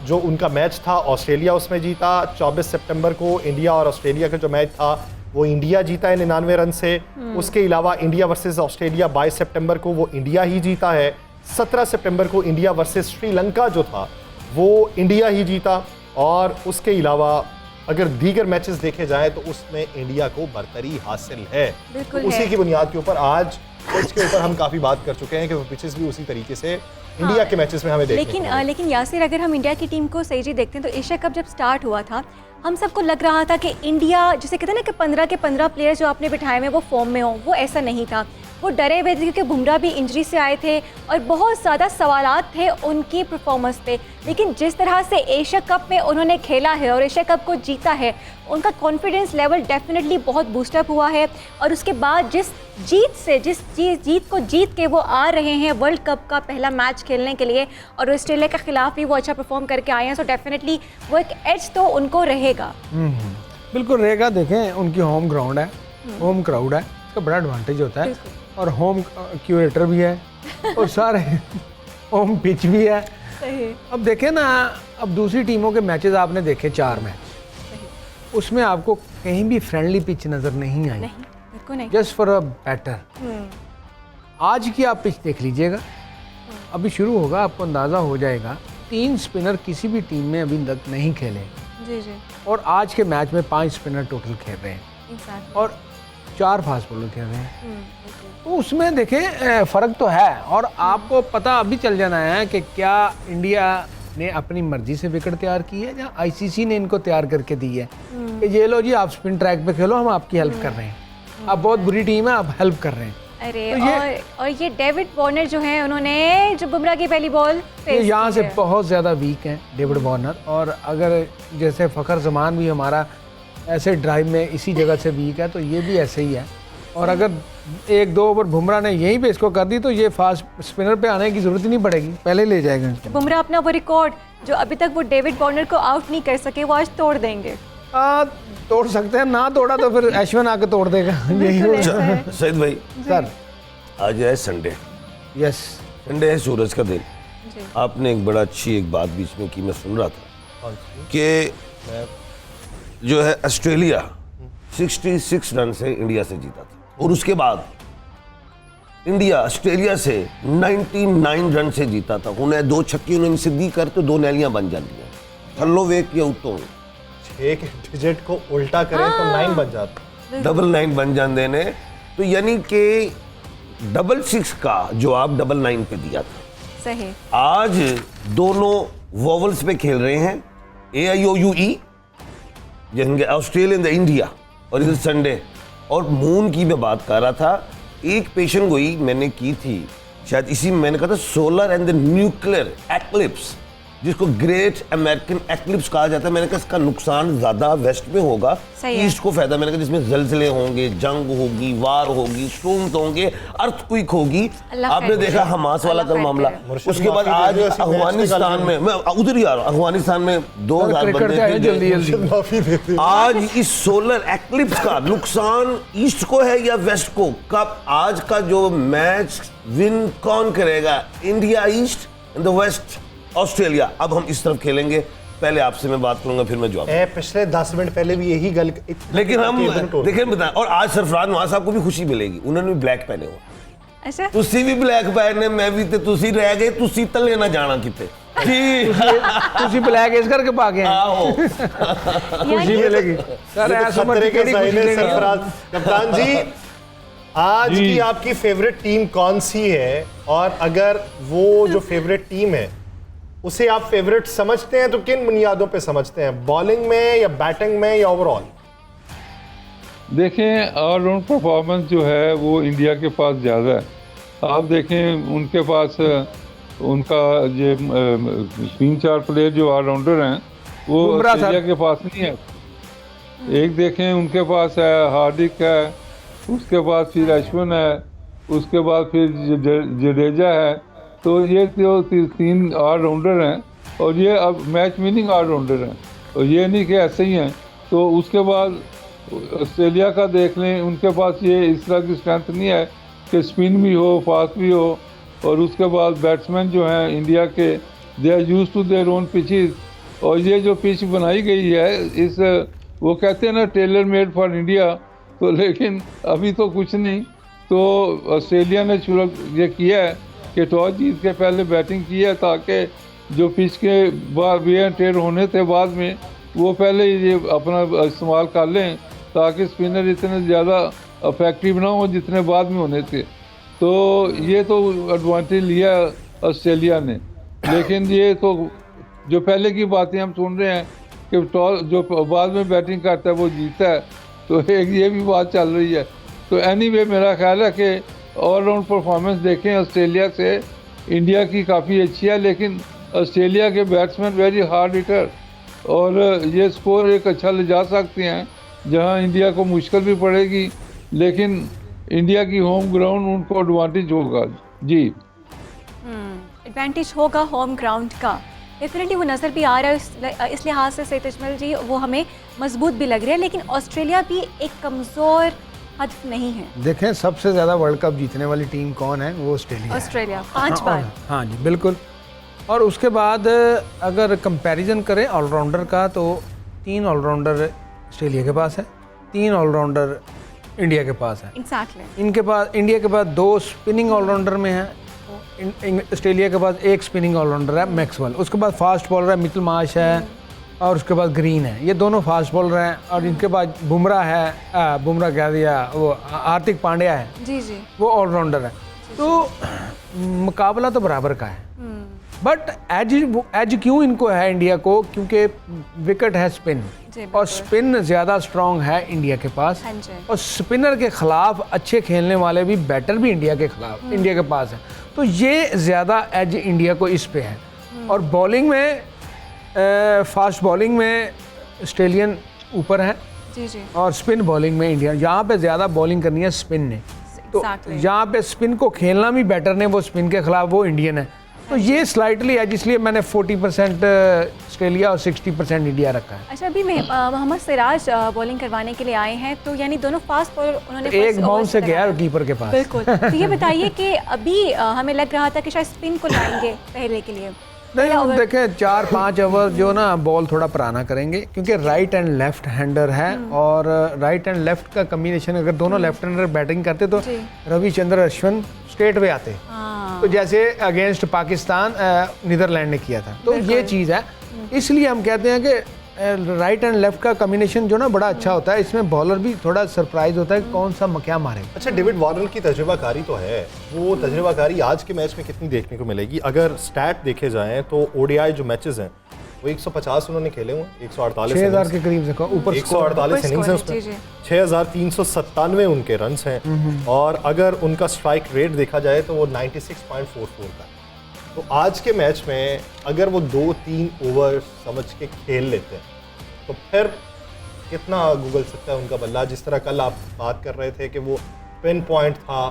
जो उनका मैच था ऑस्ट्रेलिया उसमें जीता। 24 सितंबर को इंडिया और ऑस्ट्रेलिया का जो मैच था वो इंडिया जीता है 99 रन से। उसके अलावा इंडिया वर्सेस ऑस्ट्रेलिया 22 सितंबर को वो इंडिया ही जीता है। 17 सितंबर को इंडिया वर्सेस श्रीलंका जो था वो इंडिया ही जीता। और उसके अलावा अगर दीगर मैचेस देखे जाएं तो उसमें इंडिया को बरतरी हासिल है। तो उसी की बुनियाद के ऊपर आज पिच के ऊपर हम काफ़ी बात कर चुके हैं कि वो पिचेस भी उसी तरीके से इंडिया के मैचेस में हमें देखने लेकिन यासिर, अगर हम इंडिया की टीम को सही जी देखते हैं तो एशिया कप जब स्टार्ट हुआ था हम सबको लग रहा था कि इंडिया जिसे कहते हैं ना कि 15 के 15 प्लेयर जो आपने बिठाए में वो फॉर्म में हो, वो ऐसा नहीं था। वो डरे हुए थे क्योंकि बुमराह भी इंजरी से आए थे और बहुत ज़्यादा सवालात थे उनकी परफॉर्मेंस पे। लेकिन जिस तरह से एशिया कप में उन्होंने खेला है और एशिया कप को जीता है, उनका कॉन्फिडेंस लेवल डेफिनेटली बहुत बूस्टअप हुआ है। और उसके बाद जिस जीत को जीत के वो आ रहे हैं वर्ल्ड कप का पहला मैच खेलने के लिए और ऑस्ट्रेलिया के खिलाफ भी वो अच्छा परफॉर्म करके आए हैं, सो डेफिनेटली वो एक एज तो उनको रहेगा। बिल्कुल रहेगा। देखें उनकी होम ग्राउंड है, होम क्राउड है, इसका बड़ा एडवांटेज होता है। और होम क्यूरेटर भी है और सारे होम पिच भी है। सही। अब देखें ना, अब दूसरी टीमों के मैचेस आपने देखे 4 मैच, उसमें आपको कहीं भी फ्रेंडली पिच नज़र नहीं आई, जस्ट फॉर अ बैटर। आज की आप पिच देख लीजिएगा, अभी शुरू होगा, आपको अंदाज़ा हो जाएगा। 3 स्पिनर किसी भी टीम में अभी तक नहीं खेले जी। और आज के मैच में 5 स्पिनर टोटल खेल रहे हैं और 4 फास्ट बॉलर खेल रहे हैं। तो उसमें देखें फ़र्क तो है। और आपको पता अभी चल जाना है कि क्या इंडिया ने अपनी मर्जी से विकेट तैयार की है या आईसीसी ने इनको तैयार करके दी है कि ये लो जी आप स्पिन ट्रैक पे खेलो, हम आपकी हेल्प कर रहे हैं, आप बहुत बुरी टीम है, आप हेल्प कर रहे हैं। अरे तो और ये डेविड वार्नर जो है, उन्होंने जो बुमराह की पहली बॉल यहाँ से बहुत ज़्यादा वीक हैं डेविड वार्नर। और अगर जैसे फ़खर जमान भी हमारा ऐसे ड्राइव में इसी जगह से वीक है, तो ये भी ऐसे ही है। और अगर 1-2 ओवर बुमराह ने यहीं पे इसको कर दी तो ये फास्ट स्पिनर पे आने की ज़रूरत ही नहीं पड़ेगी, पहले ले जाएगा। बुमराह अपना वो रिकॉर्ड जो अभी तक वो डेविड वार्नर को आउट नहीं कर सके, वो आज तोड़ देंगे। तोड़ सकते हैं, ना तोड़ा तो फिर ऐश्वन आके तोड़ देगा। यही सईद भाई सर, आज है संडे। यस, संडे है, सूरज का दिन। आपने एक बड़ा अच्छी एक बात बीच में की, मैं सुन रहा था कि जो है ऑस्ट्रेलिया 66 रन से इंडिया से जीता था और उसके बाद इंडिया ऑस्ट्रेलिया से 99 रन से जीता था। उन्हें 2 छक्के उन्होंने सीधी कर तो 2 नैलियां बन जाती हैं। थल्लो वेक या उतो 6 के डिजिट को उल्टा करें तो 9 बन जाता, 99 बन जाते ने। तो यानी कि 66 का जवाब 99 पे दिया था। सही। आज दोनों वोवल्स पे खेल रहे हैं, AIOUE, जैसे ऑस्ट्रेलियन इंडिया, और इधर संडे। और मून की मैं बात कर रहा था, एक पेशेंट गोई मैंने की थी, शायद इसी में मैंने कहा था solar and the nuclear eclipse, जिसको ग्रेट अमेरिकन एक्लिप्स कहा जाता है। मैंने कहा इसका नुकसान ज्यादा वेस्ट में होगा, ईस्ट को फायदा। मैंने कहा जिसमें जलजले होंगे, जंग होगी, वार होगी, स्टॉर्म्स होंगे, अर्थक्वेक होगी। आपने देखा हमास वाला का मामला। उसके बाद आज अफगानिस्तान में, मैं उधर ही आ रहा हूँ, अफगानिस्तान में 2000 बंदे। आज इस सोलर एक्लिप्स का नुकसान ईस्ट को है या वेस्ट को? कब आज का जो मैच विन कौन करेगा? India east and the west Australia. अब हम इस तरफ खेलेंगे। पहले आपसे मैं बात करूंगा, फिर मैं जवाब। पिछले 10 मिनट पहले भी यही गल, लेकिन हम देखें बताएं। और आज सरफराज नवाज साहब को भी खुशी मिलेगी, उन्होंने भी ब्लैक पहने हुआ। अच्छा, तुसी भी ब्लैक पहने, मैं भी, ते तुसी रह गए, तुसी तले ना जाना किते जी। तुसी ब्लैक इस करके पा गए आओ खुशी मिलेगी सर। ऐसा मत खतरे के करिए, साइन खुशी है। नहीं है। सरफराज कप्तान जी, आज की आपकी फेवरेट टीम कौन सी है? और अगर वो जो फेवरेट टीम है उसे आप फेवरेट समझते हैं तो किन बुनियादों पे समझते हैं? बॉलिंग में या बैटिंग में या ओवरऑल? देखें, ऑलराउंड परफॉर्मेंस जो है वो इंडिया के पास ज़्यादा है। आप देखें उनके पास उनका ये 3-4 प्लेयर जो ऑलराउंडर हैं वो ऑस्ट्रेलिया के पास नहीं है। एक देखें उनके पास है हार्दिक है, उसके बाद फिर अश्विन है, उसके बाद फिर जडेजा है। तो ये तो 3 ऑलराउंडर हैं और ये अब मैच विनिंग ऑलराउंडर हैं, और ये नहीं कि ऐसे ही हैं। तो उसके बाद ऑस्ट्रेलिया का देख लें, उनके पास ये इस तरह की स्ट्रेंथ नहीं है कि स्पिन भी हो, फास्ट भी हो। और उसके बाद बैट्समैन जो हैं इंडिया के, they are used to their own pitches. और ये जो पिच बनाई गई है, इस वो कहते हैं ना टेलर मेड फॉर इंडिया, तो लेकिन अभी तो कुछ नहीं। तो ऑस्ट्रेलिया ने शुरू ये किया है कि टॉस जीत के पहले बैटिंग की है, ताकि जो पिच के बाद वेयर टेयर होने थे बाद में, वो पहले ये अपना इस्तेमाल कर लें, ताकि स्पिनर इतने ज़्यादा इफेक्टिव ना हो जितने बाद में होने थे। तो ये तो एडवांटेज लिया ऑस्ट्रेलिया ने। लेकिन ये तो जो पहले की बातें हम सुन रहे हैं कि टॉस जो बाद में बैटिंग करता है वो जीतता है, तो एक ये भी बात चल रही है। तो एनीवे मेरा ख्याल है कि ऑलराउंड परफॉर्मेंस देखें ऑस्ट्रेलिया से इंडिया की काफ़ी अच्छी है, लेकिन ऑस्ट्रेलिया के बैट्समैन वेरी हार्ड हिटर, और ये स्कोर एक अच्छा ले जा सकते हैं जहां इंडिया को मुश्किल भी पड़ेगी, लेकिन इंडिया की होम ग्राउंड उनको एडवांटेज होगा। जी, एडवांटेज होगा होम ग्राउंड का, डेफिनेटली वो नज़र भी आ रहा है। इस लिहाज से सईद अजमल जी वो हमें मजबूत भी लग रहे हैं, लेकिन ऑस्ट्रेलिया भी एक कमज़ोर हदफ नहीं है। देखें सबसे ज़्यादा वर्ल्ड कप जीतने वाली टीम कौन है? वो ऑस्ट्रेलिया 5 बार। हाँ जी बिल्कुल। और उसके बाद अगर कंपैरिजन करें ऑलराउंडर का, तो 3 ऑलराउंडर ऑस्ट्रेलिया के पास है, 3 ऑलराउंडर इंडिया के पास है। एग्जैक्टली। इनके पास, इंडिया के पास 2 स्पिनिंग ऑलराउंडर में है, ऑस्ट्रेलिया के पास 1 स्पिनिंग ऑलराउंडर है मैक्सवेल। उसके बाद फास्ट बॉलर है मिचेल मार्श है, और उसके बाद ग्रीन है। ये दोनों फास्ट बॉलर हैं। और इनके बाद बुमराह है, बुमराह कह दिया, वो हार्दिक पांड्या है जी जी, वो ऑलराउंडर है। तो मुकाबला तो बराबर का है, बट एज क्यों इनको है इंडिया को? क्योंकि विकेट है स्पिन, और स्पिन ज़्यादा स्ट्रॉन्ग है इंडिया के पास, और स्पिनर के खिलाफ अच्छे खेलने वाले भी बैटर भी इंडिया के खिलाफ इंडिया के पास है। तो ये ज़्यादा एज इंडिया को इस पे है। और बॉलिंग में फास्ट बॉलिंग में ऑस्ट्रेलियन ऊपर है जी जी, और स्पिन बॉलिंग में इंडिया। यहाँ पे ज़्यादा बॉलिंग करनी है स्पिन ने, तो यहाँ पे स्पिन को खेलना भी बैटर ने, वो स्पिन के खिलाफ वो इंडियन है। तो ये स्लाइटली है, इसलिए मैंने 40% ऑस्ट्रेलिया और 60% इंडिया रखा है। अच्छा, अभी मोहम्मद सिराज बॉलिंग करवाने के लिए आए हैं, तो यानी दोनों फास्ट बॉलर उन्होंने एक बाउंस से गया कीपर के पास। बिल्कुल। तो ये बताइए कि अभी हमें लग रहा था कि शायद स्पिन को लाएंगे पहले के लिए, नहीं, हम देखें 4-5 ओवर जो ना बॉल थोड़ा पुराना करेंगे, क्योंकि राइट एंड लेफ्ट हैंडर है और राइट एंड लेफ्ट का कम्बिनेशन, अगर दोनों लेफ्ट हैंडर बैटिंग करते तो रविचंद्र अश्विन स्ट्रेट वे आते। तो जैसे अगेंस्ट पाकिस्तान नीदरलैंड ने किया था, तो ये चीज़ है। इसलिए हम कहते हैं कि राइट एंड लेफ्ट का कॉम्बिनेशन जो ना बड़ा अच्छा होता है, इसमें बॉलर भी थोड़ा सरप्राइज होता है कि कौन सा क्या मारेगा। अच्छा, डेविड वार्नर की तजुर्बाकारी तो है, वो तजुर्बाकारी आज के मैच में कितनी देखने को मिलेगी? अगर स्टैट देखे जाएं तो ओडीआई जो मैचेस हैं वो 150 उन्होंने खेले हुए, 148 6000 के करीब देखो ऊपर 148 इनिंग्स हैं उसमें, 6397 उनके रन्स हैं और अगर उनका स्ट्राइक रेट देखा जाए तो वो 96.44 का। तो आज के मैच में अगर वो 2-3 ओवर समझ के खेल लेते हैं तो फिर कितना गूगल सकता है उनका बल्ला। जिस तरह कल आप बात कर रहे थे कि वो पिन पॉइंट था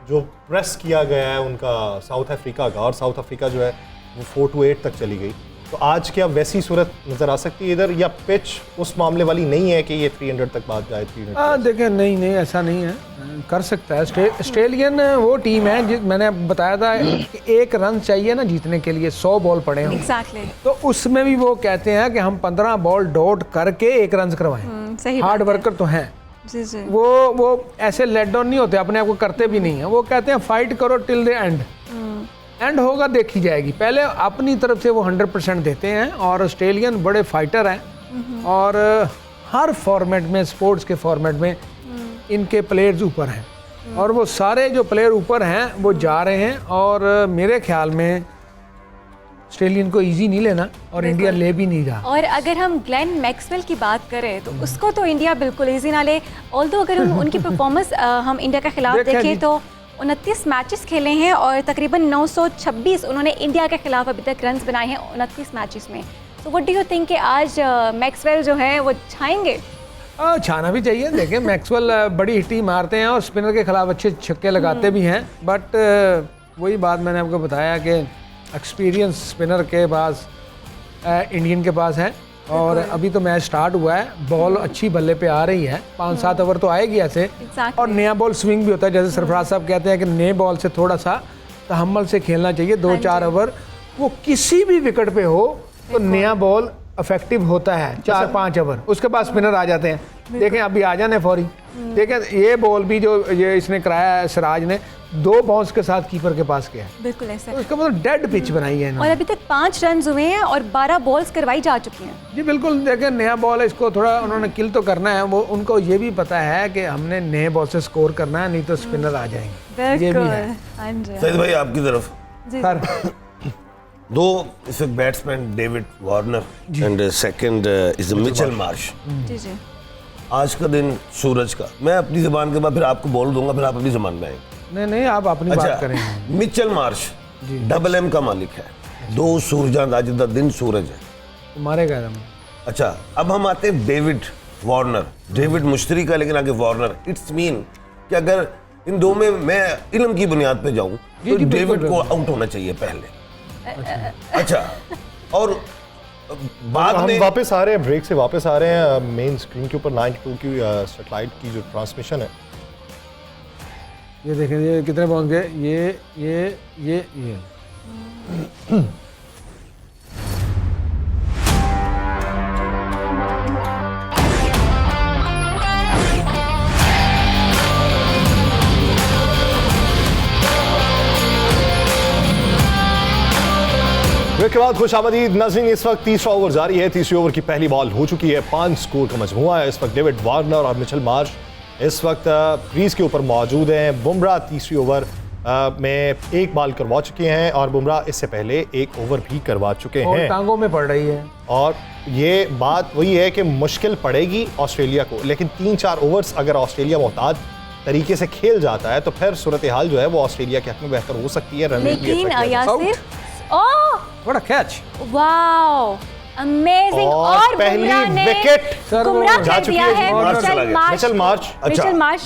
जो प्रेस किया गया है उनका साउथ अफ्रीका का, और साउथ अफ्रीका जो है वो 4-8 तक चली गई। तो आज क्या वैसी सूरत नज़र आ सकती है इधर, या पिच उस मामले वाली नहीं है कि ये 300 तक बात जाए? 300 देखें, नहीं ऐसा नहीं है, कर सकता है। ऑस्ट्रेलियन वो टीम है, मैंने बताया था कि 1 रन चाहिए ना जीतने के लिए, 100 बॉल पड़े हैं। Exactly. तो उसमें भी वो कहते हैं कि हम 15 बॉल डॉट करके 1 रन करवाएं। सही हार्ड वर्कर तो हैं जी जी। वो ऐसे लेट डाउन नहीं होते, अपने आप को करते भी नहीं है। वो कहते हैं फाइट करो टिल द एंड, एंड होगा देखी जाएगी। पहले अपनी तरफ से वो 100% देते हैं और ऑस्ट्रेलियन बड़े फाइटर हैं और हर फॉर्मेट में, स्पोर्ट्स के फॉर्मेट में इनके प्लेयर्स ऊपर हैं और वो सारे जो प्लेयर ऊपर हैं वो जा रहे हैं और मेरे ख्याल में ऑस्ट्रेलियन को इजी नहीं लेना और इंडिया ले भी नहीं रहा। और अगर हम ग्लेन मैक्सवेल की बात करें तो उसको तो इंडिया बिल्कुल इजी ना ले। ऑल्दो अगर उनकी परफॉर्मेंस हम इंडिया के खिलाफ देखें तो 29 मैचेस खेले हैं और तकरीबन 926 उन्होंने इंडिया के खिलाफ अभी तक रन्स बनाए हैं 29 मैचेस में। तो व्हाट डू यू थिंक कि आज मैक्सवेल जो है वो छाएंगे? छाना भी चाहिए। देखें, मैक्सवेल बड़ी हिट्टी मारते हैं और स्पिनर के खिलाफ अच्छे छक्के लगाते भी हैं, बट वही बात मैंने आपको बताया कि एक्सपीरियंस स्पिनर के पास इंडियन के पास है और अभी तो मैच स्टार्ट हुआ है, बॉल अच्छी बल्ले पे आ रही है, 5-7 ओवर तो आएगी ऐसे। और नया बॉल स्विंग भी होता है, जैसे सरफराज साहब कहते हैं कि नए बॉल से थोड़ा सा तहम्मुल से खेलना चाहिए। 2-4 ओवर वो किसी भी विकेट पे हो तो नया बॉल इफेक्टिव होता है 4-5 ओवर, उसके बाद स्पिनर आ जाते हैं। देखें अभी आ जाने फौरी। देखें ये बॉल भी जो ये इसने कराया है सिराज ने, 2 बाउंस के साथ कीपर के पास गया। बिल्कुल ऐसा। तो इसका मतलब डेड पिच बनाई है और अभी तक 5 रन हुए हैं और 12 बॉल्स करवाई जा चुकी हैं। जी बिल्कुल। देखें नया बॉल है, इसको थोड़ा उन्होंने किल तो करना है। वो उनको ये भी पता है कि हमने नए बॉल से स्कोर करना है, नहीं तो स्पिनर आ जाएंगे। ये भी है। सईद भाई आपकी तरफ सर, 2 इस batsman David Warner and second is Mitchell Marsh. जी जी। आज का दिन सूरज का, मैं अपनी ज़बान के बाद फिर आपको बोल दूंगा, फिर आप अपनी ज़बान में आएंगे। नहीं आप अपनी बात करें। मिचेल मार्श डबल एम का मालिक है, 2 सूरजां आज दा दिन सूरज है, मारेगा हम। अच्छा, अब हम आते हैं डेविड वार्नर। डेविड मुश्तरी का, लेकिन आगे वार्नर। इट्स मीन कि अगर इन 2 में मैं इल्म की बुनियाद पे जाऊं तो डेविड को आउट होना चाहिए पहले। अच्छा, और बाद हम में वापस आ रहे हैं, ब्रेक से वापस आ रहे हैं। मेन स्क्रीन के ऊपर 92 की सैटेलाइट की जो ट्रांसमिशन है, ये देखें ये कितने बाउंस गए, ये ब्रेक के बाद खुशामदीद नाज़रीन। इस वक्त 30वां ओवर जारी है, 30वीं ओवर की पहली बॉल हो चुकी है, 5 स्कोर का मजमुआ है। इस वक्त डेविड वार्नर और मिचेल मार्श इस वक्त क्रीज के ऊपर मौजूद हैं। बुमराह 30वीं ओवर में 1 बॉल करवा चुके हैं और बुमराह इससे पहले 1 ओवर भी करवा चुके हैं। टांगों में पड़ रही है और ये बात वही है कि मुश्किल पड़ेगी ऑस्ट्रेलिया को, लेकिन 3-4 ओवर्स अगर ऑस्ट्रेलिया मोहताज तरीके से खेल जाता है तो फिर सूरत हाल जो है वो ऑस्ट्रेलिया के हक में बेहतर हो सकती है। रन रेट भी लेकिन अच्छा खेल यासिर, ओह बड़ा कैच, वाओ अमेजिंग। और पहली विकेट गुमराह जा कर चुकी दिया है है मिचेल मार्श। अच्छा,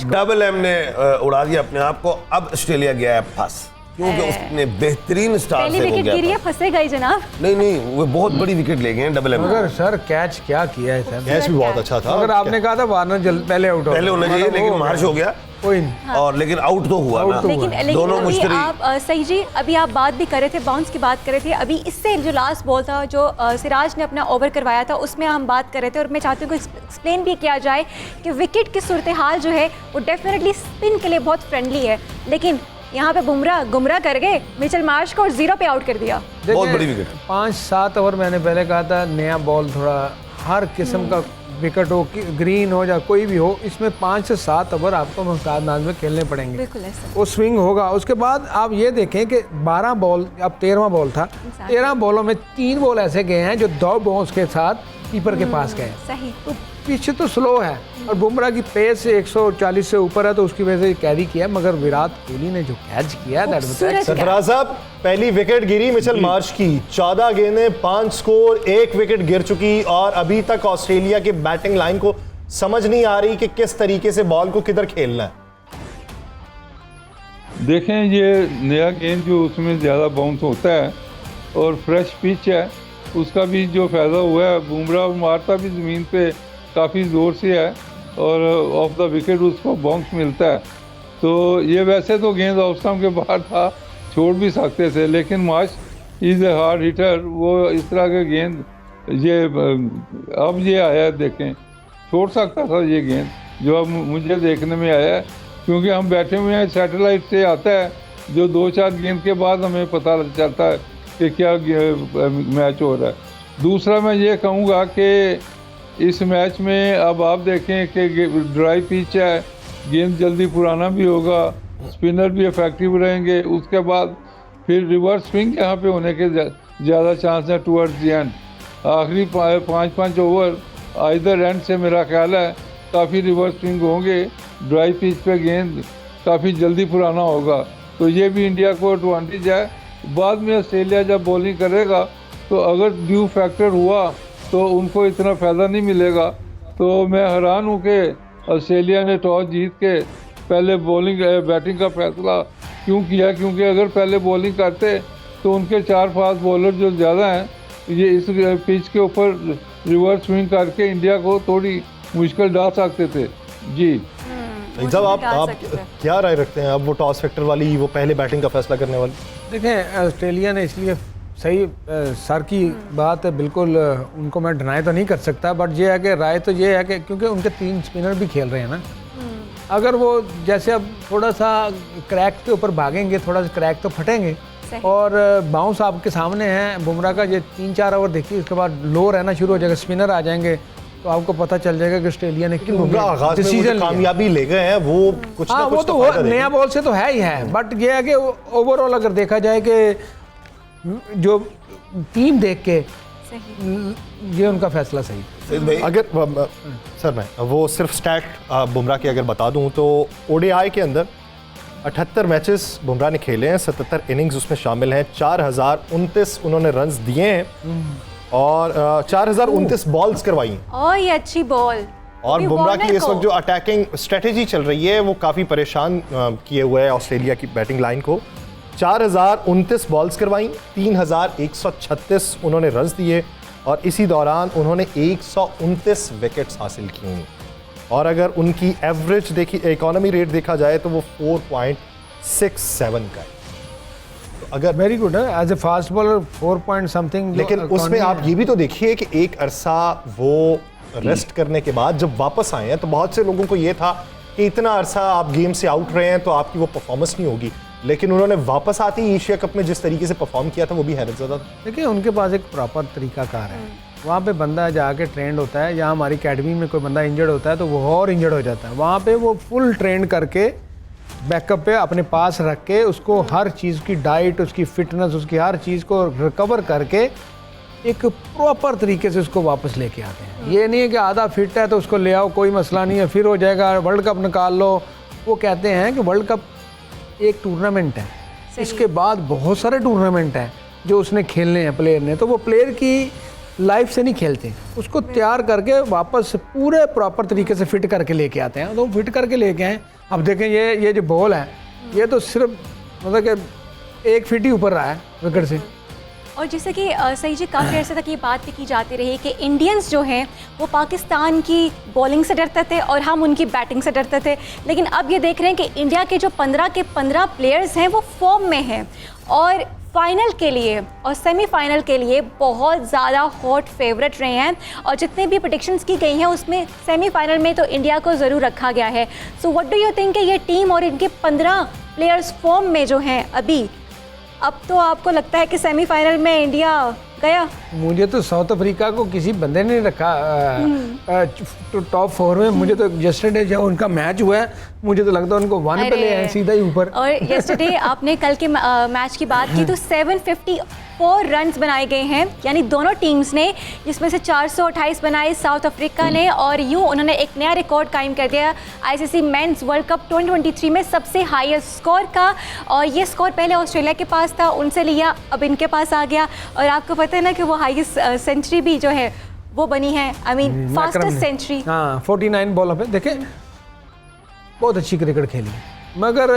डबल एम ने उड़ा दिया अपने आप को। अब ऑस्ट्रेलिया गया है फंस। क्योंकि उसने बेहतरीन स्टार पहली से हो विकेट गया गिरी है, था। फंसेगा ही जनाब। नहीं वो बहुत बड़ी विकेट ले गए हैं डबल एम। मगर सर कैच क्या किया है सर, कैच भी बहुत अच्छा था। अगर आपने कहा था वार्नर पहले आउट पहले होना चाहिए, लेकिन मार्श हो गया कोई नहीं। और लेकिन आउट तो हुआ ना। लेकिन दोनों अभी मुश्तरी। आप सही जी, अभी आप बात भी कर रहे थे, बाउंस की बात कर रहे थे। अभी इससे जो लास्ट बॉल था जो सिराज ने अपना ओवर करवाया था, उसमें हम बात कर रहे थे, और मैं चाहती हूँ कि एक्सप्लेन भी किया जाए कि विकेट की सूरत हाल जो है वो डेफिनेटली स्पिन के लिए बहुत फ्रेंडली है, लेकिन यहाँ पे बुमराह गुमराह कर गए मिचेल मार्श को और 0 पे आउट कर दिया। बहुत बड़ी विकेट। 5-7 ओवर मैंने पहले कहा था, नया बॉल थोड़ा हर किस्म का विकेट हो, ग्रीन हो या कोई भी हो, इसमें 5 से 7 ओवर आपको मुमताज अंदाज में खेलने पड़ेंगे। बिल्कुल ऐसा। वो स्विंग होगा। उसके बाद आप ये देखें कि 12 बॉल, अब 13वां बॉल था, 13 बॉलों में 3 बॉल ऐसे गए हैं जो 2 बॉल्स के साथ कीपर के पास गए। सही। तो पीछे तो स्लो है, और बुमराह की पेस 140 से ऊपर है, तो उसकी वजह से कैरी किया। मगर विराट कोहली ने जो कैच किया, दैट वाज सरफराज साहब, पहली विकेट गिरी मिचेल मार्श की, 14 गेंदें, 5 स्कोर, 1 विकेट गिर चुकी, और अभी तक ऑस्ट्रेलिया की बैटिंग लाइन को समझ नहीं आ रही कि किस तरीके से बॉल को किधर खेलना है। देखें, ये नया गेंद जो उसमें ज़्यादा बाउंस होता है और फ्रेश पिच है, उसका भी जो फ़ायदा हुआ है, बुमराह मारता भी ज़मीन पे काफ़ी ज़ोर से है और ऑफ द विकेट उसको बाउंस मिलता है। तो ये वैसे तो गेंद ऑफ स्टंप के बाहर था, छोड़ भी सकते थे, लेकिन Marsh is a hard hitter, वो इस तरह के गेंद ये अब ये आया, देखें छोड़ सकता था ये गेंद, जो अब मुझे देखने में आया है, क्योंकि हम बैठे हुए हैं, सैटेलाइट से आता है जो 2-4 गेंद के बाद हमें पता चलता है कि क्या मैच हो रहा है। दूसरा मैं ये कहूँगा कि इस मैच में अब आप देखें कि ड्राई पिच है, गेंद जल्दी पुराना भी होगा, स्पिनर भी इफेक्टिव रहेंगे, उसके बाद फिर रिवर्स स्विंग यहाँ पे होने के ज़्यादा चांस है टुवर्ड्स द एंड। आखिरी 5 ओवर आइदर एंड से मेरा ख्याल है काफ़ी रिवर्स स्विंग होंगे, ड्राई पिच पे गेंद काफ़ी जल्दी पुराना होगा, तो ये भी इंडिया को एडवांटेज है। बाद में ऑस्ट्रेलिया जब बॉलिंग करेगा तो अगर ड्यू फैक्टर हुआ तो उनको इतना फ़ायदा नहीं मिलेगा। तो मैं हैरान हूँ कि ऑस्ट्रेलिया ने टॉस जीत के पहले बैटिंग का फैसला क्यों किया, क्योंकि अगर पहले बॉलिंग करते तो उनके 4 फास्ट बॉलर जो ज़्यादा हैं, ये इस पिच के ऊपर रिवर्स स्विंग करके इंडिया को थोड़ी मुश्किल डाल सकते थे। जी जब आप क्या राय रखते हैं अब वो टॉस फैक्टर वाली, वो पहले बैटिंग का फैसला करने वाली? देखें, ऑस्ट्रेलिया ने इसलिए सही सर की बात है, बिल्कुल उनको मैं डिनाई तो नहीं कर सकता, बट ये है कि राय तो ये है कि क्योंकि उनके 3 स्पिनर भी खेल रहे हैं ना, अगर वो जैसे अब थोड़ा सा क्रैक के ऊपर भागेंगे, थोड़ा सा क्रैक तो फटेंगे, और बाउंस आपके सामने है बुमराह का, ये 3-4 ओवर देखिए, उसके बाद लो रहना शुरू हो जाएगा, स्पिनर आ जाएंगे, तो आपको पता चल जाएगा कि ऑस्ट्रेलिया ने किन डिसीजन कामयाबी ले गए हैं, वो कुछ ना कुछ वो तो नया बॉल से तो है ही है, बट ये है कि ओवरऑल अगर देखा जाए कि जो टीम देख के ये उनका फैसला सही। अगर सर मैं वो सिर्फ स्टैट बुमराह की अगर बता दूं तो ओडीआई के अंदर 78 मैचेस बुमराह ने खेले हैं, 77 इनिंग्स उसमें शामिल हैं, 4029 उन्होंने रन्स दिए हैं और 4029 बॉल्स करवाई हैं। और ये अच्छी बॉल, और बुमराह की इस वक्त जो अटैकिंग स्ट्रेटेजी चल रही है वो काफ़ी परेशान किए हुए है ऑस्ट्रेलिया की बैटिंग लाइन को। 4029 बॉल्स करवाई, 3136 उन्होंने रन्स दिए, और इसी दौरान उन्होंने 129 विकेट्स हासिल की हुई, और अगर उनकी एवरेज देखी, इकोनॉमी रेट देखा जाए तो वो 4.67 का है। तो अगर वेरी गुड है as a fast bowler 4 point something, लेकिन उसमें आप ये भी तो देखिए कि एक अरसा वो रेस्ट करने के बाद जब वापस आए हैं तो बहुत से लोगों को ये था कि इतना अरसा आप गेम से आउट रहे हैं तो आपकी वो परफॉर्मेंस नहीं होगी, लेकिन उन्होंने वापस आते ही एशिया कप में जिस तरीके से परफॉर्म किया था वो भी हैरत ज़्यादा था। देखिए, उनके पास एक प्रॉपर तरीकाकार है, वहाँ पे बंदा जाके ट्रेंड होता है, या हमारी अकेडमी में कोई बंदा इंजर्ड होता है तो वो और इंजर्ड हो जाता है, वहाँ पे वो फुल ट्रेंड करके बैकअप पे अपने पास रख के उसको हर चीज़ की डाइट, उसकी फिटनेस, उसकी हर चीज़ को रिकवर करके एक प्रॉपर तरीके से उसको वापस लेके आते हैं। ये नहीं है कि आधा फिट है तो उसको ले आओ, कोई मसला नहीं है, फिर हो जाएगा, वर्ल्ड कप निकाल लो। वो कहते हैं कि वर्ल्ड कप एक टूर्नामेंट है, इसके बाद बहुत सारे टूर्नामेंट हैं जो उसने खेलने हैं प्लेयर ने, तो वो प्लेयर की लाइफ से नहीं खेलते, उसको तैयार करके वापस पूरे प्रॉपर तरीके से फिट करके लेके आते हैं। तो फिट करके लेके आए। अब देखें, ये जो बॉल है, ये तो सिर्फ मतलब कि 1 फीट ही ऊपर रहा है विकेट से। और जैसे कि सही जी काफ़ी अर्से तक ये बात भी की जाती रही कि इंडियंस जो हैं वो पाकिस्तान की बॉलिंग से डरते थे और हम उनकी बैटिंग से डरते थे, लेकिन अब ये देख रहे हैं कि इंडिया के जो 15 के 15 प्लेयर्स हैं वो फॉर्म में हैं और फाइनल के लिए और सेमीफाइनल के लिए बहुत ज़्यादा हॉट फेवरेट रहे हैं और जितने भी प्रेडिक्शंस की गई हैं उसमें सेमीफाइनल में तो इंडिया को ज़रूर रखा गया है। So what do you think कि ये टीम और इनके 15 प्लेयर्स फॉर्म में जो हैं अभी, अब तो आपको लगता है कि सेमीफाइनल में इंडिया गया? मुझे तो साउथ अफ्रीका को किसी बंदे ने रखा टॉप 4 में। मुझे तो यस्टरडे जब उनका मैच हुआ है मुझे तो लगता है उनको 1 पे ले आए सीधा ही ऊपर। और यस्टरडे आपने कल के मैच की बात की तो 754 रन्स बनाए गए हैं यानी दोनों टीम्स ने, जिसमें से 428 बनाए साउथ अफ्रीका ने और यूं उन्होंने एक नया रिकॉर्ड कायम कर दिया आईसीसी मेंस वर्ल्ड कप 2023 में सबसे हाईएस्ट स्कोर का। और ये स्कोर पहले ऑस्ट्रेलिया के पास था, उनसे लिया, अब इनके पास आ गया। और आपको पता है ना कि वो हाईएस्ट सेंचुरी भी जो है वो बनी है, आई मीन फास्टेस्ट सेंचुरी। हाँ 49 बॉलों पे देखे बहुत अच्छी क्रिकेट खेली, मगर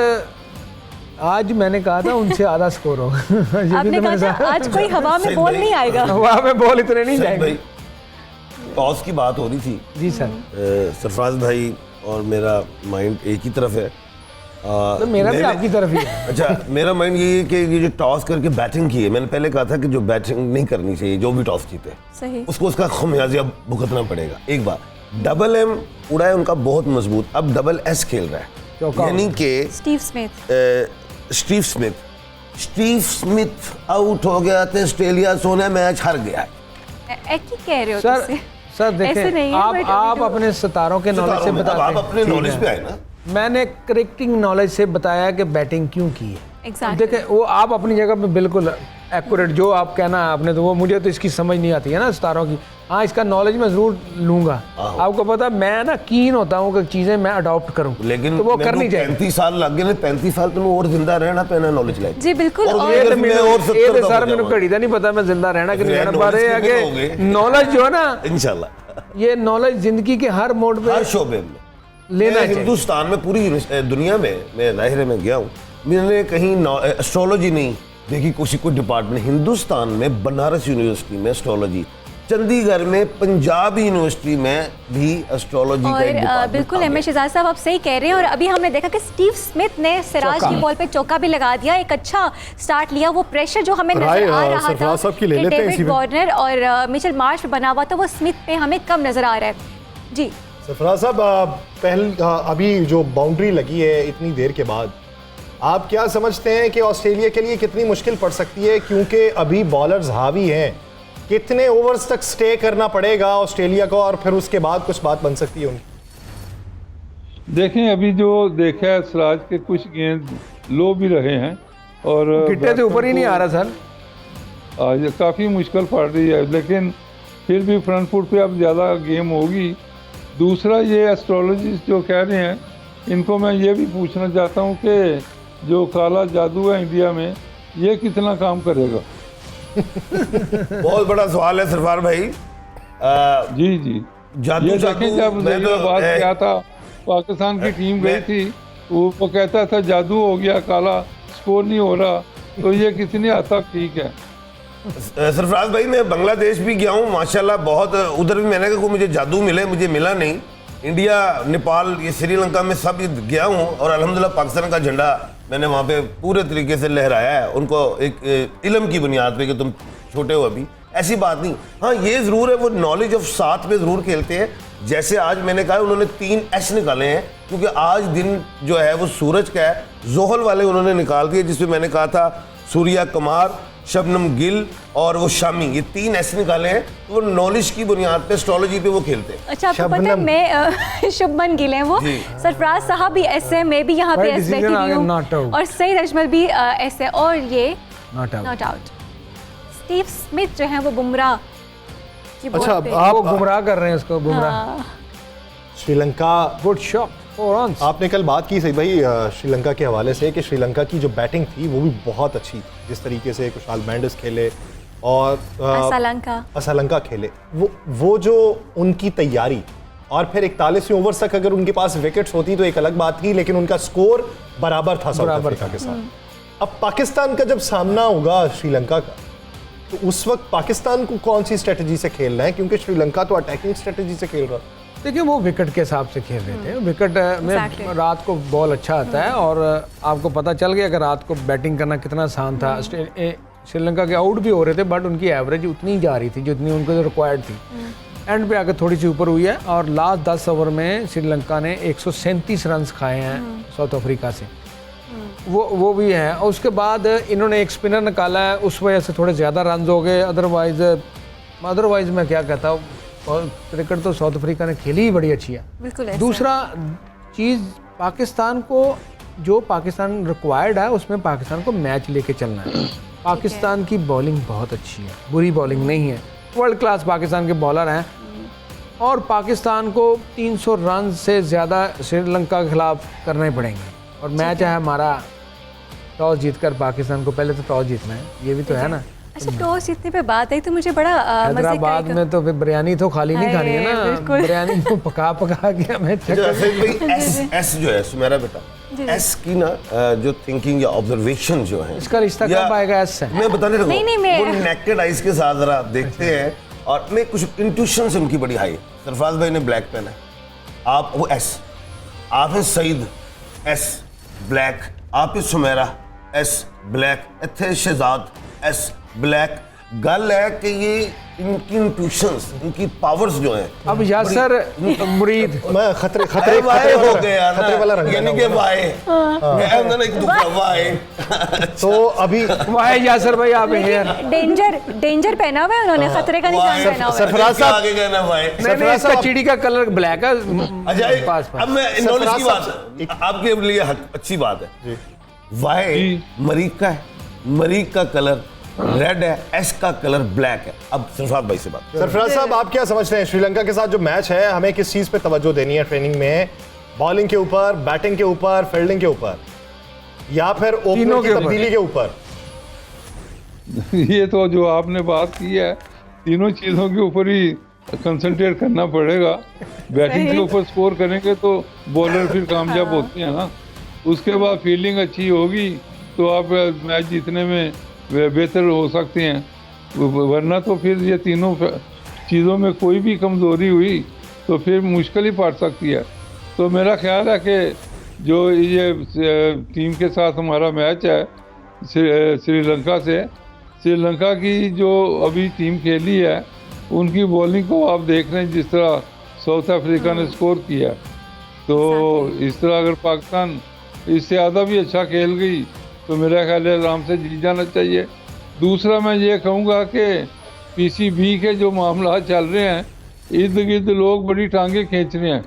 आज मैंने कहा था उनसे आधा स्कोर होगा। आपने कहा था आज कोई हवा में बॉल नहीं आएगा, हवा में बॉल इतने नहीं जाएंगे। टॉस की बात हो रही थी जी सर। सरफराज भाई और मेरा माइंड एक ही तरफ है। तो मेरा भी आपकी तरफ ही है। अच्छा, मेरा माइंड ये है कि ये जो टॉस करके बैटिंग की है, मैंने पहले कहा था कि जो बैटिंग नहीं करनी चाहिए, जो भी टॉस जीते सही उसको उसका खमियाजा भुगतना पड़ेगा। एक बार डबल एम उड़ा है उनका बहुत मजबूत, अब डबल एस खेल रहा है, यानी कि स्टीव स्मिथ आउट हो गया तो ऑस्ट्रेलिया सोने मैच हार गया है। एक ही कह रहे हो सर। सर देखें आप अपने सितारों के नॉलेज से बताते हैं, आप अपने नॉलेज पे आए ना। मैंने करेक्टिंग नॉलेज से बताया कि बैटिंग क्यों की है। Exactly. देखें वो आप अपनी जगह पे बिल्कुल एक्यूरेट जो आप कहना है आपने, तो वो मुझे तो इसकी समझ नहीं आती है ना सितारों की। हाँ इसका नॉलेज मैं जरूर लूंगा। आपको पता मैं ना कीन होता हूँ कि चीजें मैं अडॉप्ट करूँ, लेकिन तो वो करनी चाहिए। 35 साल लग गए, 35 साल तुम और जिंदा रहना पैना नॉलेज लाइक। जी बिल्कुल। और ये सर मैंने घड़ी था नहीं पता मैं जिंदा रहना कि नहीं रहना, पर आगे नॉलेज जो है ना इंशाल्लाह ये नॉलेज जिंदगी के हर मोड पे हर शोबे में लेना चाहिए। हिंदुस्तान में पूरी दुनिया में मैं जाहिर में गया हूँ, मैंने कहीं एस्ट्रोलॉजी नहीं देखी कोई डिपार्टमेंट। हिंदुस्तान में बनारस यूनिवर्सिटी में एस्ट्रोलॉजी, चंडीगढ़ में पंजाब यूनिवर्सिटी में भी एस्ट्रोलॉजी का एक डिपार्टमेंट। बिल्कुल एम शहजाद साहब आप सही कह रहे हैं। और अभी हमने देखा कि स्टीव स्मिथ ने सिराज की बॉल पे चौका भी लगा दिया, एक अच्छा स्टार्ट लिया। वो प्रेशर जो हमें नजर आ रहा था कि डेविड वार्नर और मिचेल मार्श पे बना हुआ था, वो स्मिथ पे हमें कम नजर आ रहा है। जी सरफराज साहब, अभी जो बाउंड्री लगी है इतनी देर के बाद, आप क्या समझते हैं कि ऑस्ट्रेलिया के लिए कितनी मुश्किल पड़ सकती है, क्योंकि अभी बॉलर्स हावी हैं, कितने ओवर्स तक स्टे करना पड़ेगा ऑस्ट्रेलिया को और फिर उसके बाद कुछ बात बन सकती है उनकी? देखें अभी जो देखा है सिराज के कुछ गेंद लो भी रहे हैं और गिट्टे से ऊपर ही नहीं आ रहा सर, आज काफ़ी मुश्किल पड़ रही है, लेकिन फिर भी फ्रंट फुट पे अब ज़्यादा गेम होगी। दूसरा ये एस्ट्रोलॉजिस्ट जो कह रहे हैं, इनको मैं ये भी पूछना चाहता हूँ कि जो काला जादू है इंडिया में, ये कितना काम करेगा? बहुत बड़ा सवाल है सरफार भाई। जी जी जादू ये देखें जब बात किया था, पाकिस्तान की टीम गई थी, वो कहता था जादू हो गया, काला स्कोर नहीं हो रहा, तो ये कितनी हद तक ठीक है? सरफराज भाई मैं बांग्लादेश भी गया हूँ माशाल्लाह, बहुत उधर भी मैंने कहा मुझे जादू मिले, मुझे मिला नहीं। इंडिया, नेपाल, ये श्रीलंका में सब गया हूँ और अल्हम्दुलिल्लाह पाकिस्तान का झंडा मैंने वहाँ पे पूरे तरीके से लहराया है, उनको एक इल्म की बुनियाद पे कि तुम छोटे हो अभी, ऐसी बात नहीं। हाँ ये ज़रूर है वो नॉलेज ऑफ साथ में ज़रूर खेलते हैं। जैसे आज मैंने कहा उन्होंने 3 एस निकाले हैं, क्योंकि आज दिन जो है वो सूरज का है, जोहल वाले उन्होंने निकाल दिए, जिसमें मैंने कहा था सूर्या कुमार, शबनम गिल और वो शामी, ये 3 ऐसे निकाले हैं। तो वो नॉलेज की बुनियाद पे एस्ट्रोलॉजी पे वो खेलते हैं। अच्छा आपको पता है मैं शुभमन गिल हैं वो, सरफराज साहब भी ऐसे, मैं भी यहाँ पे ऐसे बैठी हुई हूँ और सईद अजमल भी ऐसे, और ये नॉट आउट। स्टीव स्मिथ जो है वो बुमराह की बॉल पे, आप गुमराह कर रहे हैं इसको, Bumrah. Sri Lanka good shot, 4 runs. आपने कल बात की सही भाई श्रीलंका के हवाले से कि श्रीलंका की जो बैटिंग थी वो भी बहुत अच्छी थी, जिस तरीके से कुशाल मेंडिस खेले और असलंका खेले, वो जो उनकी तैयारी, और फिर 41 ओवर्स तक अगर उनके पास विकेट्स होती तो एक अलग बात थी, लेकिन उनका स्कोर बराबर था साउथ अफ्रीका के साथ। अब पाकिस्तान का जब सामना होगा श्रीलंका का, तो उस वक्त पाकिस्तान को कौन सी स्ट्रेटजी से खेलना है, क्योंकि श्रीलंका तो अटैकिंग स्ट्रेटजी से खेल रहा। देखिए वो विकेट के हिसाब से खेल रहे थे, विकेट में रात को बॉल अच्छा आता है और आपको पता चल गया कि रात को बैटिंग करना कितना आसान था। श्रीलंका के आउट भी हो रहे थे बट उनकी एवरेज उतनी जा रही थी जितनी उनको रिक्वायर्ड थी। एंड पे आकर थोड़ी सी ऊपर हुई है और लास्ट 10 ओवर में श्रीलंका ने 137 रन खाए हैं साउथ अफ्रीका से, वो भी है। और उसके बाद इन्होंने एक स्पिनर निकाला है, उस वजह से थोड़े ज़्यादा रन हो गए। अदरवाइज मैं क्या कहता हूँ, और क्रिकेट तो साउथ अफ्रीका ने खेली ही बड़ी अच्छी है। बिल्कुल। दूसरा चीज़ पाकिस्तान को, जो पाकिस्तान रिक्वायर्ड है उसमें पाकिस्तान को मैच लेके चलना है। पाकिस्तान की बॉलिंग बहुत अच्छी है, बुरी बॉलिंग नहीं है, वर्ल्ड क्लास पाकिस्तान के बॉलर हैं और पाकिस्तान को 300 रन से ज़्यादा श्रीलंका के खिलाफ करने पड़ेंगे। और मैच है हमारा टॉस जीतकर पाकिस्तान को, पहले तो टॉस जीतना है, ये भी तो है ना। अच्छा, टॉस जीतने पे बात आई तो मुझे बड़ा हैदराबाद में तो फिर बिरयानी तो खाली नहीं खानी है ना, बिरयानी तो पका के हमें एस जो है सुमेरा बेटा, एस की ना जो थिंकिंग या ऑब्जर्वेशन जो है, इसका रिश्ता कब आएगा एस से? मैं बताने लगा, नहीं, वो नेकेड आइज के साथ जरा देखते हैं और मैं कुछ इंट्यूशंस उनकी बड़ी हाई है। सरफराज भाई ने ब्लैक पहना है, आप वो एस, आप हैं सईद एस ब्लैक, आप हैं सुमेरा एस ब्लैक, इत्थे शहजाद एस ब्लैक। गल है कि ये इनकी इंट्यूशंस, इनकी पावर्स जो हैं, अब यासर मुरीद मैं खतरे वाए हो गए यार, खतरे वाला रंग यानी कि वाए मैं अंदर एक दूसरा वाए। तो अभी वाहे यासर भाई आप हैं, डेंजर पहना हुआ है उन्होंने, खतरे का निशान पहना हुआ है। सरफराज साहब आगे कहना वाए। नहीं, इसका चिड़ी का कलर ब्लैक है। अच्छा, अब मैं नॉलेज की बात आपके लिए अच्छी बात है। वाए मरीक का है, मरीक का कलर रेड है, एस का कलर ब्लैक है। अब सरफराज भाई से बात। सरफराज साहब, आप क्या समझते हैं श्रीलंका के साथ जो मैच है, हमें किस चीज पे तवज्जो देनी है ट्रेनिंग में? बॉलिंग के ऊपर, बैटिंग के ऊपर, फील्डिंग के ऊपर, या फिर ओपनर की तब्दीली के ऊपर? ये तो जो आपने बात की है, तीनों चीज़ों के ऊपर ही कंसंट्रेट करना पड़ेगा। बैटिंग के ऊपर स्कोर करेंगे तो बॉलर फिर कामयाब होते हैं ना, उसके बाद फील्डिंग अच्छी होगी तो आप मैच जीतने में बेहतर हो सकते हैं, वरना तो फिर ये तीनों चीज़ों में कोई भी कमज़ोरी हुई तो फिर मुश्किल ही पड़ सकती है। तो मेरा ख्याल है कि जो ये टीम के साथ हमारा मैच है श्रीलंका से, श्रीलंका की जो अभी टीम खेली है उनकी बॉलिंग को आप देख रहे हैं, जिस तरह साउथ अफ्रीका ने स्कोर किया, तो इस तरह अगर पाकिस्तान इससे ज़्यादा भी अच्छा खेल गई तो मेरा ख्याल है आराम से जीत जाना चाहिए। दूसरा मैं ये कहूँगा कि पीसीबी के जो मामला चल रहे हैं, इर्द गिर्द लोग बड़ी टांगे खींच रहे हैं,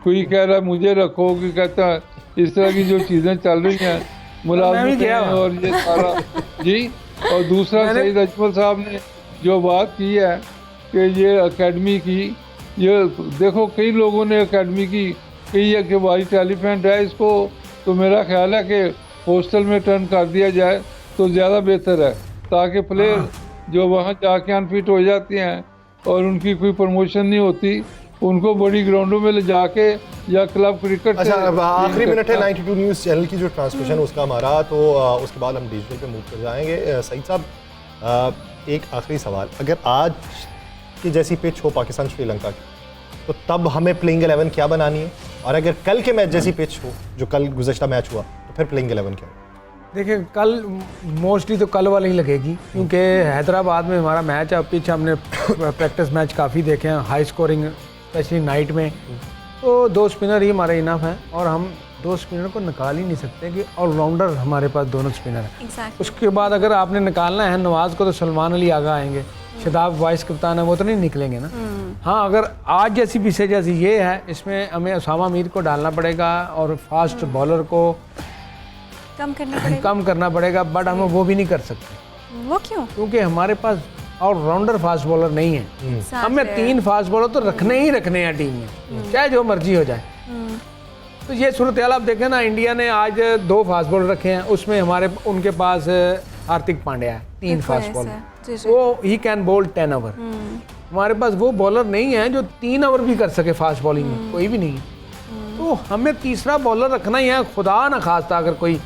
कोई कह रहा है मुझे रखो, कोई कहता है इस तरह की जो चीज़ें चल रही हैं मुलाजिम और ये सारा जी। और दूसरा सईद अजमल साहब ने जो बात की है कि ये अकेडमी की, ये देखो कई लोगों ने अकेडमी की कही है कि वाइट एलिफेंट है इसको, तो मेरा ख्याल है कि हॉस्टल में टर्न कर दिया जाए तो ज़्यादा बेहतर है, ताकि प्लेयर जो वहाँ जाके अनफिट हो जाते हैं और उनकी कोई प्रमोशन नहीं होती, उनको बड़ी ग्राउंडों में ले जाके या क्लब क्रिकेट। अच्छा, आखिरी मिनट है 92 न्यूज़ चैनल की जो ट्रांसमिशन उसका हमारा, तो उसके बाद हम डिजिटल पे मूव कर जाएंगे। सईद साहब, एक आखिरी सवाल, अगर आज की जैसी पिच हो पाकिस्तान श्रीलंका की, तो तब हमें प्लेइंग 11 क्या बनानी है? और अगर कल के मैच जैसी पिच हो जो कल गुज़श्ता मैच हुआ, तो फिर प्लेइंग 11 क्या हो? देखिए कल मोस्टली तो कल वाली ही लगेगी, क्योंकि हैदराबाद में हमारा मैच है, पिच हमने प्रैक्टिस मैच काफ़ी देखे हैं, हाई स्कोरिंग स्पेशली नाइट में, तो 2 स्पिनर ही हमारे इनफ हैं और हम 2 स्पिनर को निकाल ही नहीं सकते कि ऑलराउंडर हमारे पास दोनों स्पिनर हैं। उसके बाद अगर आपने निकालना है नवाज़ को, तो सलमान अली आगा आएंगे, शदाब वाइस कप्तान है, वो तो नहीं निकलेंगे ना। हाँ, अगर आज जैसी पिछे जैसी ये है, इसमें हमें उसामा मीर को डालना पड़ेगा और फास्ट बॉलर को कम करना पड़ेगा, बट हम वो भी नहीं कर सकते। वो क्यों? क्योंकि हमारे पास ऑलराउंडर फास्ट बॉलर नहीं है। हमें 3 फास्ट बॉलर तो रखने ही रखने हैं टीम में, चाहे जो मर्जी हो जाए। तो ये सूरत हाल आप देखें ना, इंडिया ने आज 2 फास्ट बॉलर रखे हैं, उसमें उनके पास हार्दिक पांड्या है, 3 फास्ट बॉलर, वो ही कैन बोल 10 ओवर। हमारे पास वो बॉलर नहीं है जो 3 ओवर भी कर सके फास्ट बॉलिंग में, कोई भी नहीं है। तो हमें तीसरा बॉलर रखना ही है, खुदा न खास्ता अगर कोई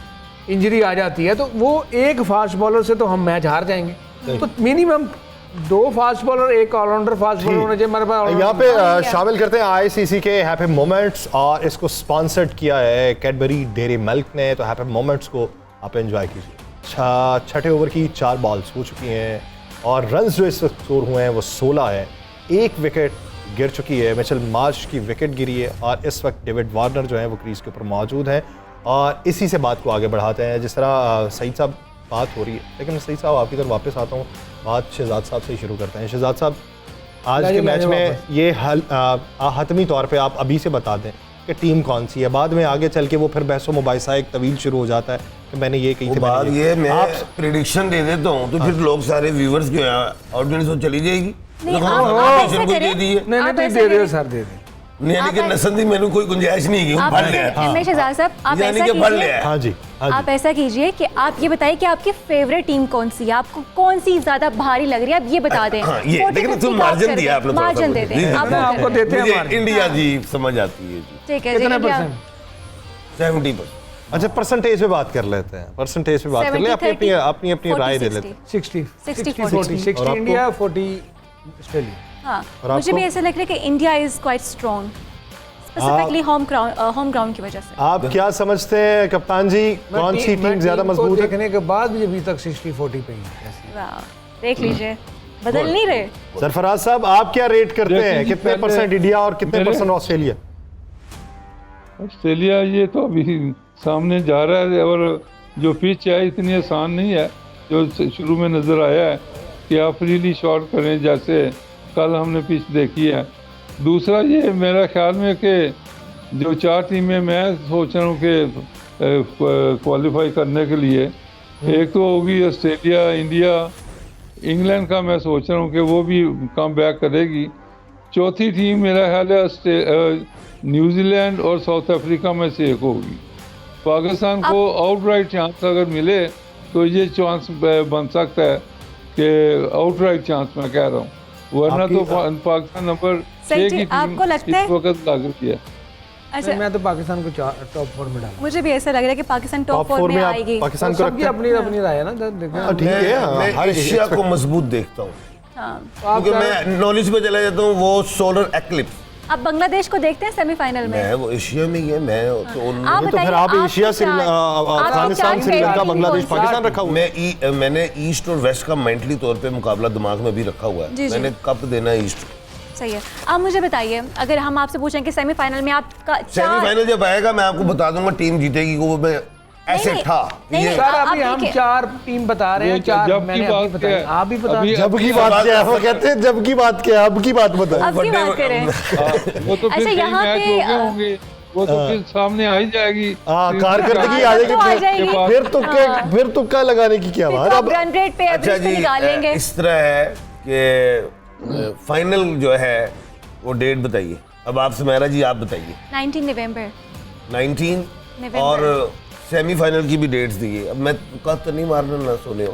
इंजरी आ जाती है तो वो एक फास्ट बॉलर से तो हम मैच हार जाएंगे। तो मिनिमम 2 फास्ट बॉलर, एक ऑलराउंडर फास्ट बॉलर होने चाहिए हमारे पास। यहाँ पे शामिल करते हैं आईसीसी के हैप्पी मोमेंट्स, और इसको स्पॉन्सर्ड किया है कैडबरी डेयरी मिल्क ने। तो हैप्पी मोमेंट्स को आप एंजॉय कीजिए। छठे ओवर की 4 बॉल्स हो चुकी हैं और रन्स जो इस वक्त स्कोर हुए हैं वो 16 है। 1 विकेट गिर चुकी है, मिचेल मार्श की विकेट गिरी है और इस वक्त डेविड वार्नर जो है वो क्रीज के ऊपर मौजूद हैं। और इसी से बात को आगे बढ़ाते हैं। जिस तरह सईद साहब बात हो रही है, लेकिन सईद साहब आपकी तरफ वापस आता हूँ, बात शहजाद साहब से ही शुरू करते हैं। शहजाद साहब, आज के मैच में ये हतमी तौर पे आप अभी से बता दें कि टीम कौन सी है। बाद में आगे चल के वो फिर बहसो मुबाहिसा एक तवील शुरू हो जाता है कि मैंने ये कही थी, बात ये मैं प्रिडिक्शन दे देता हूँ तो फिर लोग सारे व्यूअर्स जो है ऑडियंस वो चली जाएगी। नहीं, तो आप प्रिडिक्शन ऐसे को करें। दे दी है। नहीं तो दे रहे हो सर, दे दे। यानी कि नसंदी मैंने कोई गुंजाइश नहीं की, आप पढ़ ऐसे- लिया। एम ए शहजाद साहब, आप यानी ऐसा कि पढ़ कीजिए। लिया। हाँ जी, हाँ आप जी। ऐसा कीजिए कि आप ये बताइए कि आपकी फेवरेट टीम कौन सी है, आपको कौन सी ज्यादा भारी लग रही है, आप ये बता दें। हाँ, ये 40-50 लेकिन तुम का आप मार्जिन कर दिया दें। आपने, थोड़ा सा मार्जिन दे मुझे। दें, जी, आप मैं वो आपको करें। देते हैं मुझे मार्जिन। इंडिया जी समझ आती है जी। ठीक है जी, कितना इंडिया। परसेंट? 70%। अच्छा, परसेंटेज पे बात कर लेते हैं। परसेंटेज पे बात कर ले, अपनी अपनी राय दे लेते हैं। 60 60-40 60 और आपको? India, 40 Australia. हाँ, और मुझे भी आपको? ऐसा लग रहा है कि India is quite strong, specifically home ground की वजह से। आप क्या समझते हैं कप्तान जी, कौन सी टीम ज्यादा मजबूत है? देखने के बाद भी अभी तक 60-40 पे ही है। वाह, देख लीजिए, बदल नहीं रहे। सरफराज साहब, आप क्या रेट करते देखिए हैं? जी, कितने पहले- परसेंट इंडिया और कितने मेरे- परसेंट ऑस्ट्रेलिया? ऑस्ट्रेलिया ये तो अभी सामने जा रहा है और जो पिच है इतनी आसान नहीं है जो शुरू में नज़र आया है कि आप फ्रीली शॉट करें जैसे कल हमने पिच देखी है। दूसरा ये मेरा ख्याल में कि जो 4 टीमें मैं सोच रहा हूँ कि क्वालिफाई करने के लिए, एक तो होगी ऑस्ट्रेलिया, इंडिया, इंग्लैंड का मैं सोच रहा हूँ कि वो भी कम बैक करेगी। चौथी टीम मेरा ख्याल है न्यूजीलैंड और साउथ अफ्रीका में से एक होगी। पाकिस्तान को आउटराइट चांस अगर मिले तो ये चांस बन सकता है कि आउटराइट चांस मैं कह रहा हूँ, वरना तो पाकिस्तान नंबर 6 की टीम आपको लगता है? इस वक्त लागू किया। अच्छा, मैं तो पाकिस्तान को टॉप 4 में डाला। मुझे भी ऐसा लग रहा है कि पाकिस्तान टॉप 4 में आप आएगी। पाकिस्तान को सबकी रखते हैं? अपनी अपनी राय है ना, देखना। ठीक है, मैं हर एशिया को मजबूत देखता हूँ हाँ। क्योंकि मैं नॉलेज पे चला जाता हूँ। वो सोलर एक्लिप्स आप बांग्लादेश को देखते हैं सेमीफाइनल में? मैं वो एशिया में ही है। मैं तो आप तो फिर बताइए, आप आपकी एशिया, चार- अफगानिस्तान, आपकी श्रीलंका, चार बांग्लादेश, कौन सी? पाकिस्तान रखा हुआ है। मैंने ईस्ट और वेस्ट का मेंटली तौर पे मुकाबला दिमाग में भी रखा हुआ जी, है। जी। मैंने कप देना है ईस्ट। सही है। आप मुझे बताइए, अगर हम आपसे पूछें कि सेमीफाइनल में आपका सेमीफाइनल जब आएगा मैं आपको बता दूंगा टीम जीतेगी। वो मैं ऐसे नहीं, था नहीं, ये नहीं, सर आप अभी हम देखिए। 4 टीम बता रहे हैं, ये 4 जब की मैंने बात अभी बताया, है, आप भी बता अभी- जब की बात क्या है, वो कहते हैं जब की बात क्या है, अब की बात बताएं। अब की बात करें। वो तो फिर अच्छा, कई यहाँ मैच पे, हो गए होंगे, वो तो फिर सामने आ ही जाएगी। हाँ, कारकर्दगी आ तो आ जाएगी। जाएगी। फिर तुक्का लगाने की क्या बात? अब रन रेट पे अच्छा एवरेज पे जी, निकाल लेंगे। इस तरह है कि फाइनल जो है वो डेट बताइए। अब आप सुमेरा जी आप बताइए। 19 नवंबर 19 नवंबर। और सेमीफाइनल की भी डेट्स दी है। अब मैं तुक्का तो नहीं मारना ना सुने हो।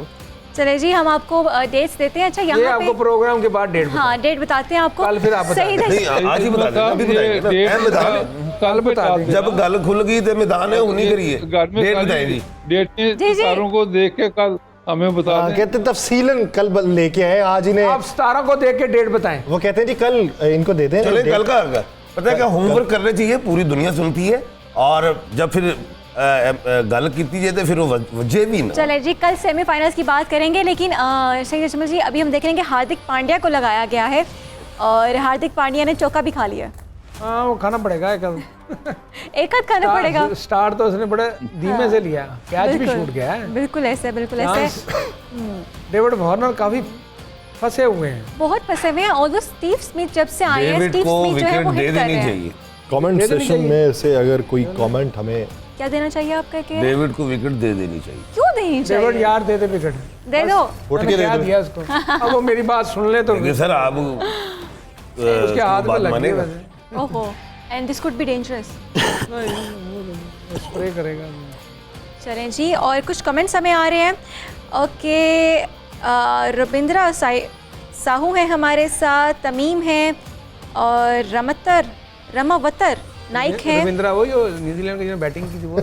चले जी, हम आपको डेट्स देते हैं। अच्छा, ये यहाँ आपको पे प्रोग्राम के बाद डेट हाँ डेट बताते हैं आपको। कल फिर आप बता सही दें। नहीं आज ही बता देना, अभी बताएंगे ना। डेट मैं बता दें। कल बता दें। जब गल खुल गई तो मैदान है उन्हीं करिए। घर में डेट सारी बताएगी। डेट में जी, जी। तारों को देख के कल हमें बता हाँ, दें। कहते हैं तफसीलन कल लेके आए आज इन्हें। आप 17 को देख के डेट बताएं। वो कहते हैं जी कल इनको दे दें। चले कल का आगा पता है क्या होमवर्क करने चाहिए, पूरी दुनिया सुनती है और जब फिर गल की जाए तो फिर वो वजह भी ना। चले जी, कल सेमीफाइनल्स की बात करेंगे, लेकिन सही अजमल जी अभी हम देख रहे हैं कि हार्दिक पांड्या को लगाया गया है और हार्दिक पांड्या ने चौका भी खा लिया। हाँ वो खाना पड़ेगा कल। एक हाथ खाना पड़ेगा। स्टार्ट तो उसने बड़े धीमे से लिया, कैच भी बिल्कुल, छूट गया है। बिल्कुल ऐसे, बिल्कुल ऐसे। डेविड वार्नर काफी फंसे हुए हैं। बहुत फंसे हुए हैं। ऑल्दो स्टीव स्मिथ जब से आए हैं, डेविड स्टीव को स्मिथ जो है विकेट वो दे हिट कर देनी रहे हैं। चाहिए। कमेंट दे देनी सेशन चाहिए। में से अगर कोई कमेंट हमें क्या देना चाहिए आपका कि डेविड को विकेट दे देनी चाहिए। क्यों नहीं डेविड चाहिए? यार दे दे विकेट। दे दो। उठ मैंने के दे क्या दो। दिया उसको। अब वो मेरी बात सुन ले तो लेकिन सर आप उसके हाथ में बात लग गई मानेगा। वैसे। ओहो, and this could be dangerous. Spray करेगा। चलें जी, और कुछ कमेंट्स हमें आ रहे हैं। ओके, रविंद्रा साहू हैं हमारे साथ, तमीम हैं और रमावतर नाइक है। रविंद्रा वो जो न्यूजीलैंड की बैटिंग की थी वो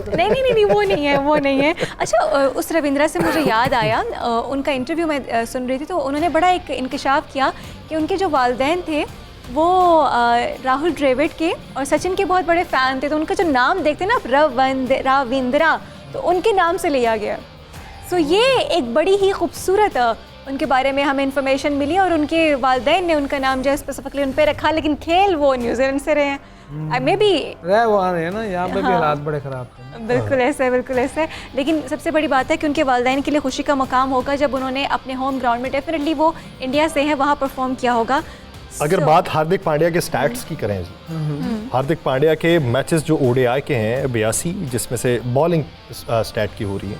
नहीं वो नहीं है। अच्छा, उस रविंद्रा से मुझे याद आया, उनका इंटरव्यू मैं सुन रही थी तो उन्होंने बड़ा एक इंकशाफ किया कि उनके जो वालिदैन थे वो राहुल द्रविड़ के और सचिन के बहुत बड़े फ़ैन थे, तो उनका जो नाम देखते हैं ना रविंद्रा, तो उनके नाम से लिया गया। सो ये एक बड़ी ही खूबसूरत उनके बारे में हमें इंफॉर्मेशन मिली और उनके वालिदैन ने उनका नाम जो है स्पेसिफिकली उन पर रखा, लेकिन खेल वो न्यूजीलैंड से रहे हैं। मे बी वहाँ रहे ना, यहाँ पे भी हालात बड़े ख़राब थे। बिल्कुल ऐसा है। लेकिन सबसे बड़ी बात है कि उनके वालिदैन के लिए खुशी का मकाम होगा जब उन्होंने अपने होम ग्राउंड में, डेफिनेटली वो इंडिया से हैं, वहाँ परफॉर्म किया होगा। अगर बात हार्दिक पांड्या के स्टैट्स की करें जी, हार्दिक पांड्या के मैचेस जो ओडीआई के हैं 82, जिसमें से बॉलिंग स्टैट की हो रही है,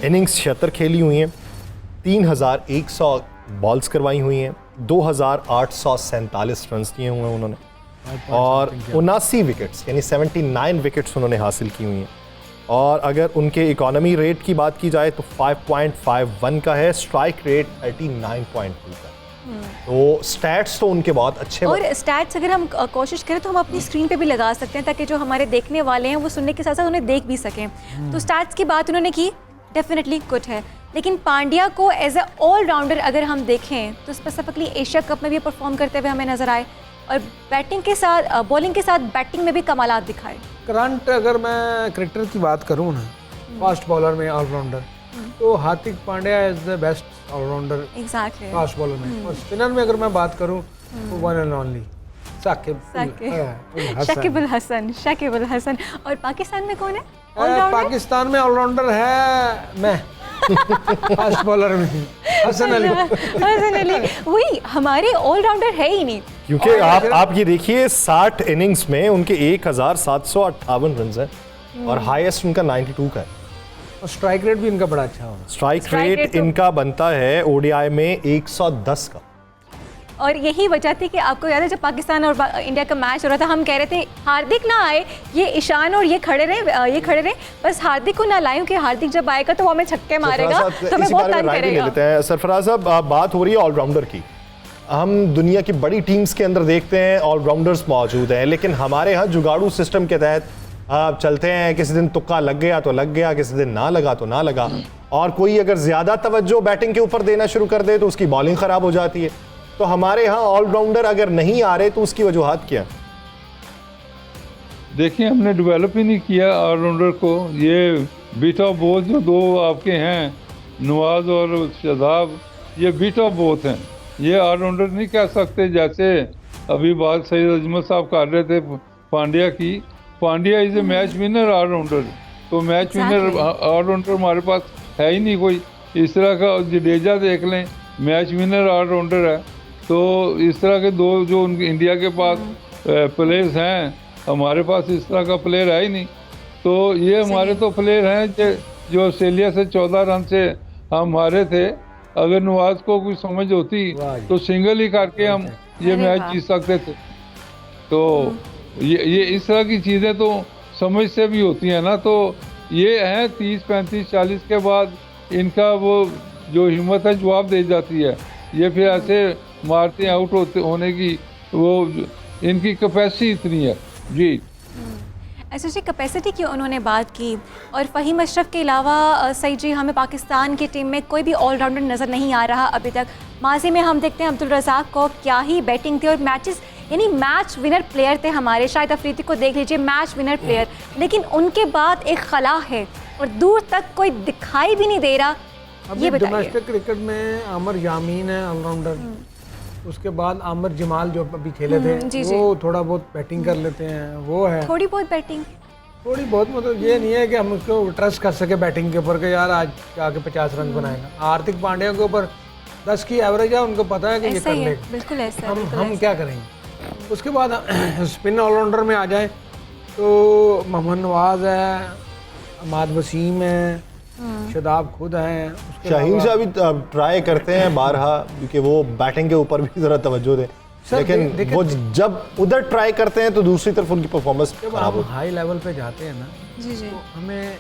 इनिंग्स 76 खेली हुई हैं, 3100 बॉल्स करवाई हुई हैं, 2847 रन दिए हुए हैं उन्होंने, और 79 विकेट्स यानी 79 विकेट्स उन्होंने हासिल की हुई हैं। और अगर उनके इकोनॉमी रेट की बात की जाए तो 5.51 का है, स्ट्राइक रेट 39.2 का। तो स्टैट्स तो उनके बहुत अच्छे। और स्टैट्स अगर हम कोशिश करें तो हम अपनी स्क्रीन पे भी लगा सकते हैं ताकि जो हमारे देखने वाले हैं वो सुनने के साथ साथ उन्हें देख भी सकें। तो स्टैट्स की बात उन्होंने की, डेफिनेटली गुड है, लेकिन पांड्या को एज ए ऑलराउंडर अगर हम देखें तो स्पेसिफिकली एशिया कप में भी परफॉर्म करते हुए हमें नजर आए और बैटिंग के साथ बॉलिंग के साथ बैटिंग में भी कमालात दिखाए। करंट अगर मैं क्रिकेटर की बात करूँ ना, फास्ट बॉलर में ऑलराउंडर, तो Hardik Pandya is the best allrounder exactly fast bowler में। और स्पिनर में अगर मैं बात करूँ तो one and only Shakib Al Hasan. और पाकिस्तान में कौन है पाकिस्तान में ऑलराउंडर है मैं फास्ट बॉलर में हसन अली। वही हमारे ऑलराउंडर है ही नहीं, क्योंकि आप ये देखिए 60 इनिंग्स में उनके 1758 रन हैं और हाईएस्ट उनका 92 का है। और स्ट्राइक रेट भी इनका बड़ा अच्छा होगा। स्ट्राइक रेट इनका बनता है ओडीआई में 110 का। और यही वजह थी कि आपको याद है जब पाकिस्तान और इंडिया का मैच हो रहा था, हम कह रहे थे हार्दिक ना आए, ये ईशान और ये खड़े रहे, बस हार्दिक को ना लाएं कि हार्दिक जब आएगा तो वो हमें छक्के मारेगा, तो हमें बहुत तंग करेगा। सरफराज साहब, बात हो रही है ऑलराउंडर की। हम दुनिया की बड़ी टीम्स के अंदर देखते हैं ऑलराउंडर्स मौजूद हैं, लेकिन हमारे यहाँ जुगाड़ू सिस्टम के तहत आप चलते हैं। किसी दिन तुक्का लग गया तो लग गया, किसी दिन ना लगा तो ना लगा, और कोई अगर ज़्यादा तवज्जो बैटिंग के ऊपर देना शुरू कर दे तो उसकी बॉलिंग ख़राब हो जाती है। तो हमारे यहाँ ऑलराउंडर अगर नहीं आ रहे तो उसकी वजूहात क्या? देखिए, हमने डेवलप ही नहीं किया ऑलराउंडर को। ये बीट ऑफ बोथ जो दो आपके हैं, नवाज और शहजाद, ये बीट ऑफ बोथ हैं, ये ऑलराउंडर नहीं कह सकते। जैसे अभी बात सईद अजमत साहब कर रहे थे पांड्या की, Pandya is a match winner allrounder, तो मैच विनर ऑलराउंडर हमारे पास है ही नहीं कोई। इस तरह का जडेजा देख लें, मैच विनर ऑलराउंडर है। तो इस तरह के दो जो उनके इंडिया के पास प्लेयर्स हैं, हमारे पास इस तरह का प्लेयर है ही नहीं। तो ये हमारे तो प्लेयर हैं जो ऑस्ट्रेलिया से 14 रन से हम हारे थे। अगर नवाज को कुछ समझ होती तो सिंगल ही करके हम ये मैच जीत सकते थे। तो ये इस तरह की चीज़ें तो समझ से भी होती हैं ना। तो ये हैं 30, 35, 40 के बाद इनका वो जो हिम्मत है जवाब दे जाती है। ये फिर ऐसे मारते आउट होने की वो इनकी कैपेसिटी इतनी है जी। एसएसजी कैपेसिटी की उन्होंने बात की। और फ़हीम अशरफ के अलावा सईद जी, हमें पाकिस्तान की टीम में कोई भी ऑलराउंडर नज़र नहीं आ रहा अभी तक। माजी में हम देखते हैं अब्दुल रज़ाक को, क्या ही बैटिंग थी और मैचेस, यानी मैच विनर प्लेयर थे हमारे। शाहिद अफरीदी को देख लीजिए, मैच विनर प्लेयर, लेकिन उनके बाद एक खला है और दूर तक कोई दिखाई भी नहीं दे रहा। अभी डोमेस्टिक क्रिकेट में आमिर यामीन है ऑलराउंडर, उसके बाद आमिर जमाल जो अभी खेले थे वो थोड़ा बहुत बैटिंग कर लेते हैं, वो है थोड़ी बहुत बैटिंग, थोड़ी बहुत। मतलब ये नहीं है कि हम उसको ट्रस्ट कर सके बैटिंग के ऊपर कि यार आज जाके 50 रन बनाएगा। हार्दिक पांड्या के ऊपर 10 की एवरेज है, उनको पता है कि ये कर लेगा। बिल्कुल ऐसा, हम क्या करेंगे। उसके बाद स्पिन ऑलराउंडर में आ जाए तो मोहम्मद नवाज है, अहमद वसीम है, शदाब खुद हैं, शाहीन शाह भी ट्राई करते हैं बारहा, क्योंकि वो बैटिंग के ऊपर भी ज़रा तवज्जो दें, लेकिन वो जब उधर ट्राई करते हैं तो दूसरी तरफ उनकी परफॉर्मेंस जब आप हाई लेवल पे जाते हैं ना जी जी, तो हमें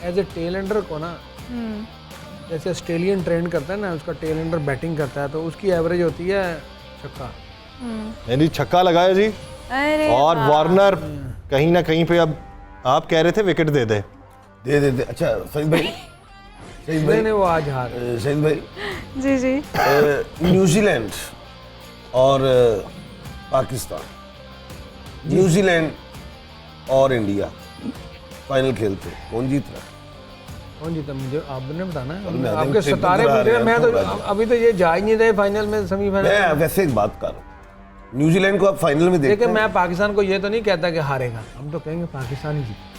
एज ए टेलेंडर को ना, जैसे ऑस्ट्रेलियन ट्रेंड करता है ना, उसका टेलेंडर बैटिंग करता है तो उसकी एवरेज होती है छक्का, यानी छक्का लगाया जी। और वार्नर कहीं ना कहीं पे अब आप कह रहे थे विकेट दे दे। दे। अच्छा सईद भाई, सईद भाई, नहीं वो आज हार सईद भाई, जी जी न्यूजीलैंड और पाकिस्तान, न्यूजीलैंड और इंडिया फाइनल खेलते, कौन जीत रहा है? कौन जीता मुझे आपने बताना है। मैं आपके टेबल सितारे बना मुझे, रहे हैं, मैं तो तो अभी तो ये जा ही नहीं रहे फाइनल में, सेमीफाइनल। मैं वैसे एक बात कर रहा हूँ, न्यूजीलैंड को आप फाइनल में देखते देखिए हैं? मैं पाकिस्तान को ये तो नहीं कहता कि हारेगा, हम तो कहेंगे पाकिस्तान ही जीते।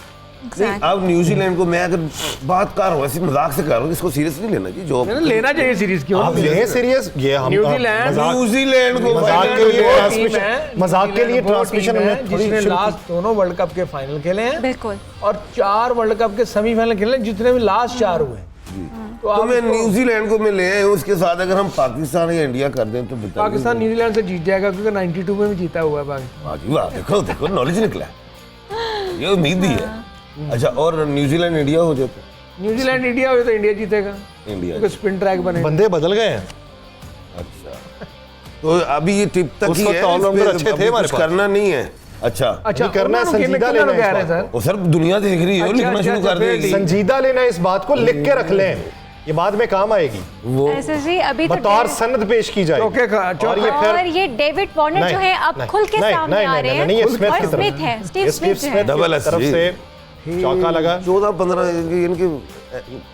नहीं, अब न्यूजीलैंड को मैं अगर बात कर रहा हूँ, ऐसे मजाक से कर रहा हूँ, इसको सीरियस नहीं लेना जी। जो मैंने लेना चाहिए सीरीज की। आप ये सीरियस, ये हम न्यूजीलैंड न्यूजीलैंड को मजाक final के लिए में- ट्रांसमिशन, मजाक के लिए ट्रांसमिशन में थोड़ी जिसने शुरू- लास्ट दोनों वर्ल्ड कप के फाइनल खेले हैं बिल्कुल। और 4 वर्ल्ड कप के सेमीफाइनल खेले हैं, जितने भी लास्ट 4 हुए हैं। तो मैं न्यूजीलैंड को मैं ले आया हूँ, उसके साथ अगर हम पाकिस्तान या इंडिया कर दें तो बताइए। पाकिस्तान न्यूजीलैंड से जीत जाएगा क्योंकि 92 में भी जीता हुआ है पाकिस्तान। वाह जी वाह, देखो देखो नॉलेज निकला है, ये उम्मीद भी है। अच्छा, और न्यूजीलैंड इंडिया हो जाए तो? न्यूजीलैंड इंडिया हो तो इंडिया जीतेगा इंडिया क्योंकि स्पिन ट्रैक बने। बंदे बदल गए हैं। अच्छा, तो अभी ये टिप तक उस ही वक्त है, ऑलराउंडर इस पे अच्छे थे अभी हमारे कुछ पास। करना नहीं है। अच्छा, अच्छा करना है, उन्होंने संजीदा कितना लेना कह है रहे इस हैं बात सर? और सर दुनिया देख रही है, अच्छा, लिखना शुरू अच्छा, कर फिर देगी। संजीदा लेना इस बात को लिख के रख लें, ये बाद में काम आएगी, वो ऐसे जी अभी तो बतौर सनद पेश की जाए। चौके का- और ये और फिर ये डेविड वार्नर नहीं, जो है अब नहीं, खुल के नहीं, सामने नहीं, आ रहे हैं। नहीं, ये स्मिथ और की तरफ स्मिथ है, स्टीव स्मिथ जो है। स्मिथ डबल की तरफ अस्सी। से चौका लगा। 14-15 इनके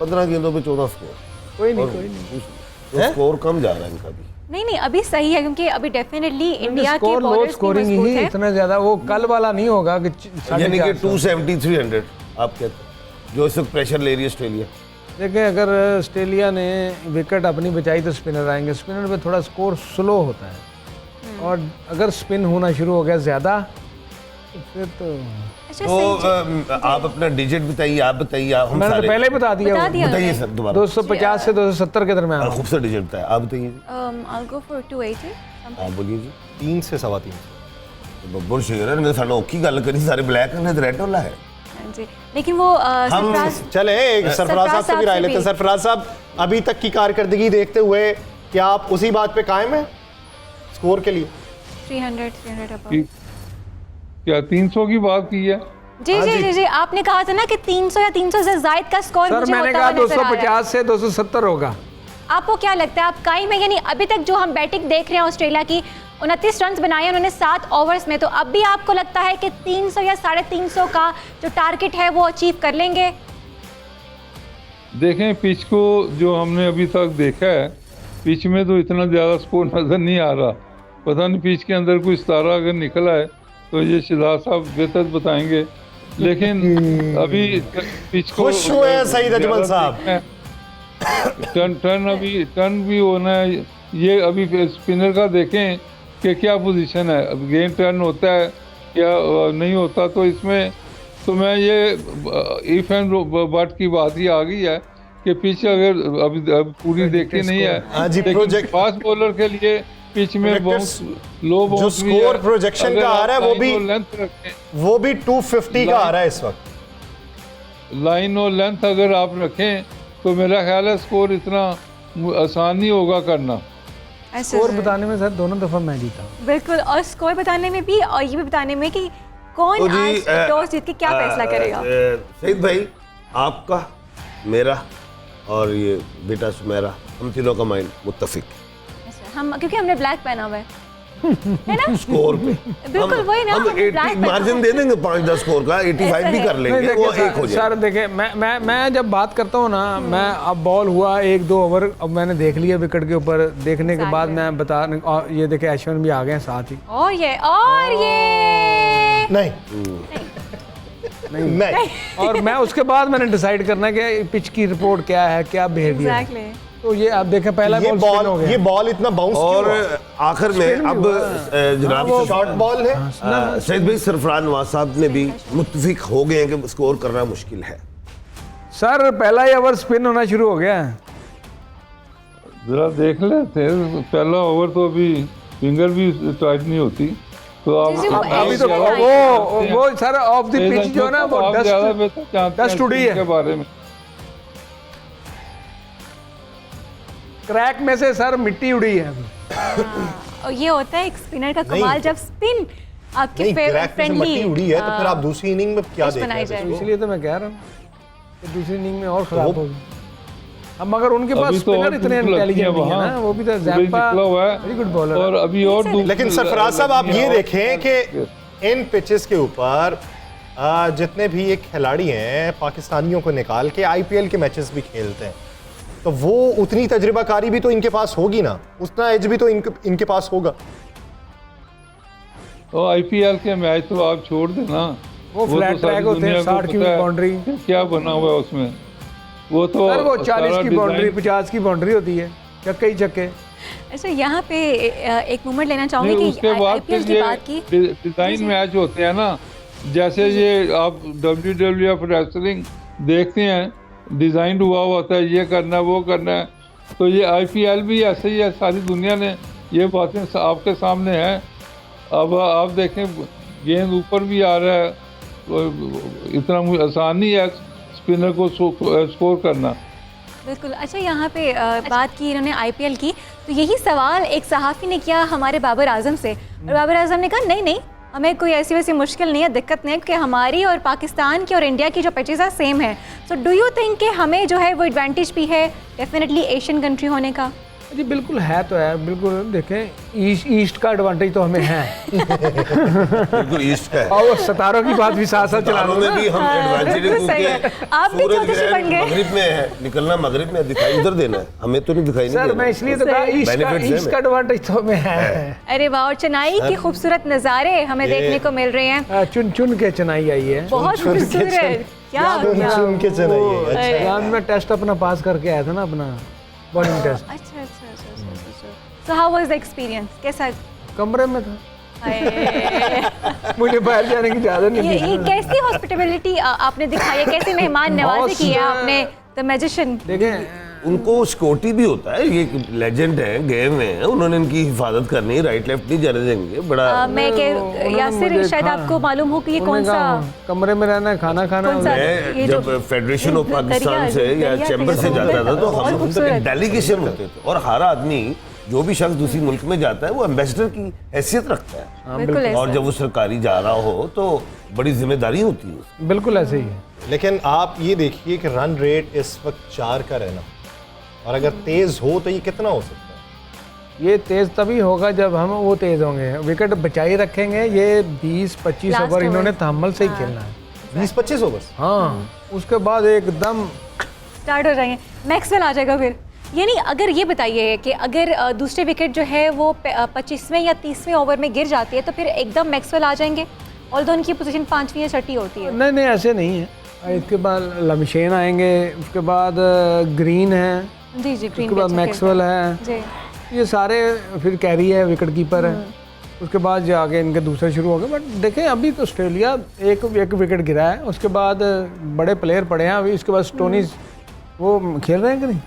15 गेंदों पे 14 स्कोर, कोई नहीं तो स्कोर कम जा रहा है इनका भी। नहीं नहीं अभी सही है क्योंकि अभी डेफिनेटली इंडिया के स्कोर लो बॉलर्स भी स्कोरिंग मजबूत ही है। इतना ज्यादा वो कल वाला नहीं होगा कि यानी कि 450। 270-300 आप कहते हैं, जो इस वक्त प्रेशर ले रही है ऑस्ट्रेलिया। देखिए अगर ऑस्ट्रेलिया ने विकेट अपनी बचाई तो स्पिनर आएंगे, स्पिनर पे थोड़ा स्कोर स्लो होता है और अगर स्पिन होना शुरू हो गया ज़्यादा तो फिर तो अच्छा तो सही जी। आप अपना डिजिट बताइए, आप बताइए, हम मैंने तो सारे पहले ही बता दिया बता वो। दिया बताइए मैंने। सर दोबारा। 250 से 270 के दरमियान। खूब सा डिजिट बताए, आप बताइए। I'll go for 280 आप बोलिए जी। 3 से 3.25। बब्बर शेर ने सानू औखी गल करी, सारे ब्लैक ने रेड वाला है। हाँ जी लेकिन वो सरफराज चले सरफराज साहब से भी राय लेते हैं। सरफराज साहब, अभी तक की कारकर्दगी देखते हुए क्या आप उसी बात पे कायम हैं स्कोर के लिए? 300 above। कि- क्या 300 की बात की है? जी जी जी जी आपने कहा था ना कि 300 या 300 से ज्यादा का स्कोर सर मुझे मैंने होता कहा हुआ नजर आ रहा है। 250 से 270 होगा। आपको क्या लगता है आप काई में, यानी अभी तक जो हम बैटिंग देख रहे हैं ऑस्ट्रेलिया की, 29 रन बनाए उन्होंने 7 ओवर्स में, तो अब भी आपको लगता है कि 300 या 350 का जो टारगेट है वो अचीव कर लेंगे? देखें पिच को जो हमने अभी तक देखा है, पिच में तो इतना ज़्यादा स्कोर नज़र नहीं आ रहा। पता नहीं पिच के अंदर कोई सितारा अगर निकला है तो ये शहजाद साहब बेहतर बताएंगे, लेकिन अभी पिच को खुश हुए हैं सईद अजमल साहब। टर्न भी होना है। ये अभी स्पिनर का देखें कि क्या पोजीशन है, अब गेंद टर्न होता है या नहीं होता, तो इसमें तो मैं ये इफ एंड बट की बात ही आ गई है कि पिच अगर अभी पूरी देखी नहीं हाँ जी, है, लेकिन फास्ट बॉलर के लिए पिच में बहुत लो जो बाउंस भी स्कोर है। प्रोजेक्शन अगर का आ रहा है आप वो भी लाइन और लेंथ रखें, वो भी 250 का आ रहा है इस वक्त। लाइन और लेंथ अगर आप रखें तो मेरा ख्याल है स्कोर इतना आसान नहीं होगा करना। स्कोर बताने में सर दोनों दफा मैं जीता हूँ। बिल्कुल, और स्कोर बताने में भी और ये भी बताने में कि कौन आज टॉस जीत के क्या फैसला करेगा। सईद भाई, आपका, मेरा और ये बेटा सुमेरा, हम तीनों का माइंड मुत्तफिक हम क्योंकि हमने ब्लैक पहना हुआ है ना स्कोर पे। बिल्कुल वही ना, हम हमने black पहना मार्जिन हुआ दे देंगे 5-10 स्कोर का, 85 भी कर नहीं, लेंगे, वो देखिए एक हो सर जाएगा। देखिए मैं जब बात करता हूँ ना, मैं अब बॉल हुआ 1-2 ओवर, अब मैंने देख लिया विकेट के ऊपर, देखने के बाद मैं बता, और ये देखे अश्विन भी आ गए हैं साथ ही। और ये नहीं नहीं और मैं उसके बाद मैंने डिसाइड करना है कि पिच की रिपोर्ट क्या है, क्या बिहेवियर है। एग्जैक्टली। तो ये आप देखें पहला ये बॉल स्पिन हो बॉल गया। ये बॉल इतना बाउंस और आखिर में स्पिन भी अब हुआ। जनाब वो शॉर्ट बॉल है। सईद भाई, सरफराज नवाज साहब ने भी मुत्तफिक हो गए हैं कि स्कोर करना मुश्किल है। सर पहला ही ओवर स्पिन होना शुरू हो गया है। जरा देख लेते हैं, पहला ओवर तो अभी फिंगर भी टाइट नहीं होती, तो आप जी, जी, वो अभी तो ऐसे वो सर ऑफ द पिच जो है ना वो आप ज़्यादा डस्ट बेहतर जानते डस्ट हैं उड़ी इसके है। बारे में। क्रैक में से सर मिट्टी उड़ी है अभी। और ये होता है एक स्पिनर का कमाल, जब स्पिन आपके नहीं, क्रैक में से फ्रेंडली मट्टी उड़ी है तो फिर आप दूसरी इनिंग में क्या पिच देख रहे बनाई हैं जाए। इसको? इसलिए तो मैं कह रहा हूँ कि दूसरी इनिंग में और खराब होगी। अब मगर उनके पास अभी तो स्पिनर और इतने धूप लगती है इंटेलिजेंट नहीं है वहाँ, ना, वो भी तो सूरज ज़ैम्पा निकला हुआ वेरी है गुड बॉलर और अभी और धूप लेकिन सरफराज साहब आप ये देखें कि इन पिचेस के ऊपर जितने भी ये खिलाड़ी हैं पाकिस्तानियों को निकाल के आईपीएल के मैचेस भी खेलते हैं, तो वो उतनी तजुर्बाकारी भी तो इनके पास होगी ना, उतना एज भी तो इनके पास होगा। और आईपीएल के मैच तो आप छोड़ देना, वो तो फ्लैट सारी ट्रैक होते हैं, दुनिया को 60 की पता है बाउंड्री। कि क्या बना हुआ है उसमें। वो तो सर वो 40 सारा की बाउंड्री, डिजाइन- 50 की बाउंड्री होती है, चक्के ही चक्के। अच्छा यहाँ पे एक मोमेंट लेना नहीं, चाहूँगी उसके कि बाद आईपीएल फिर की बात की ये डिजाइन मैच होते हैं ना, जैसे ये आप WWF रेसलिंग देखते हैं, डिजाइन हुआ होता है, ये करना है वो करना है, तो ये आईपीएल भी ऐसे ही है। सारी दुनिया ने ये बातें आपके सामने हैं। अब आप देखें गेंद ऊपर भी आ रहा है, तो इतना आसान नहीं है स्पिनर को स्कोर करना। बिल्कुल। अच्छा यहाँ पे बात की इन्होंने आईपीएल की, तो यही सवाल एक सहाफ़ी ने किया हमारे बाबर आजम से, और बाबर आजम ने कहा नहीं नहीं, हमें कोई ऐसी वैसी मुश्किल नहीं है, दिक्कत नहीं है, क्योंकि हमारी और पाकिस्तान की और इंडिया की जो पिचेस है सेम है। सो डू यू थिंक कि हमें जो है वो एडवांटेज भी है डेफिनेटली एशियन कंट्री होने का? जी बिल्कुल है, तो है बिल्कुल। देखें ईस्ट का एडवांटेज तो हमें है बिल्कुल ईस्ट का है। और वो सितारों की बात भी साथ साथ चला सितारों रहे में भी हम एडवांटेज बिल्कुल सही है। आप भी ज्योतिषी बन गए। मगरिब में है, निकलना मगरिब में दिखाई उधर देना है, हमें तो नहीं दिखाई नहीं सर देना। मैं इसलिए तो कहा ईस्ट का एडवांटेज तो हमें है। अरे वाह, और चेन्नई के खूबसूरत नज़ारे हमें देखने को मिल रहे हैं, चुन चुन के चेन्नई आई है। बहुत खूबसूरत। क्या चुन के चलाइए। अच्छा, यार मैं टेस्ट अपना पास करके आया था ना, अपना बॉलिंग टेस्ट, अच्छा। So how was the experience? कैसा? कमरे में था, हाय। मुझे बाहर जाने की इजाजत नहीं ये कैसी हॉस्पिटैलिटी आपने दिखाई है, कैसे मेहमान नवाजी की है आपने, द मैजिशियन? देखें उनको सिक्योरिटी भी होता है, ये लेजेंड है, गए हुए हैं, उन्होंने इनकी हिफाजत करनी है, राइट लेफ्ट नहीं जाने देंगे। बड़ा मैं के यासिर शायद आपको मालूम हो कि ये कौन सा कमरे में रहना है, खाना खाना कौन सा? है। मैं जब फेडरेशन ऑफ पाकिस्तान से या चैम्बर से जाता था तो हम लोग तक डेलीगेशन होते थे, और हर आदमी जो भी शख्स दूसरी मुल्क में जाता है वो एम्बेसडर की हैसियत रखता है, बिल्कुल ऐसा। और जब वो सरकारी जा रहा हो तो बड़ी जिम्मेदारी होती है। बिल्कुल ऐसे ही है। लेकिन आप ये देखिए कि रन रेट इस वक्त 4 का रहना, और अगर तेज हो तो ये कितना हो सकता है? ये तेज तभी होगा जब हम वो तेज होंगे, विकेट बचाई रखेंगे। ये 20-25 Last ओवर over। इन्होंने तहम्मुल से ही खेलना है। 20-25 ओवर्स। हाँ, उसके बाद एकदम स्टार्ट हो जाएंगे, मैक्सवेल आ जाएगा फिर। यानी अगर ये बताइए कि अगर दूसरे विकेट जो है वो 25वें या 30वें ओवर में गिर जाती है तो फिर एकदम मैक्सवेल आ जाएंगे, ऑल्दो उनकी पोजीशन 5वीं या 6वीं होती है। नहीं ऐसे नहीं है। इसके बाद लमशेन आएंगे, उसके बाद ग्रीन है, जी जी, उसके बाद मैक्सवेल है, जी। ये सारे, फिर कैरी है, विकेट कीपर है, उसके बाद जाके इनके दूसरे शुरू हो गए। बट देखें अभी तो ऑस्ट्रेलिया एक विकेट गिरा है, उसके बाद बड़े प्लेयर पड़े हैं अभी। इसके बाद स्टोनीज वो खेल रहे हैं कि नहीं?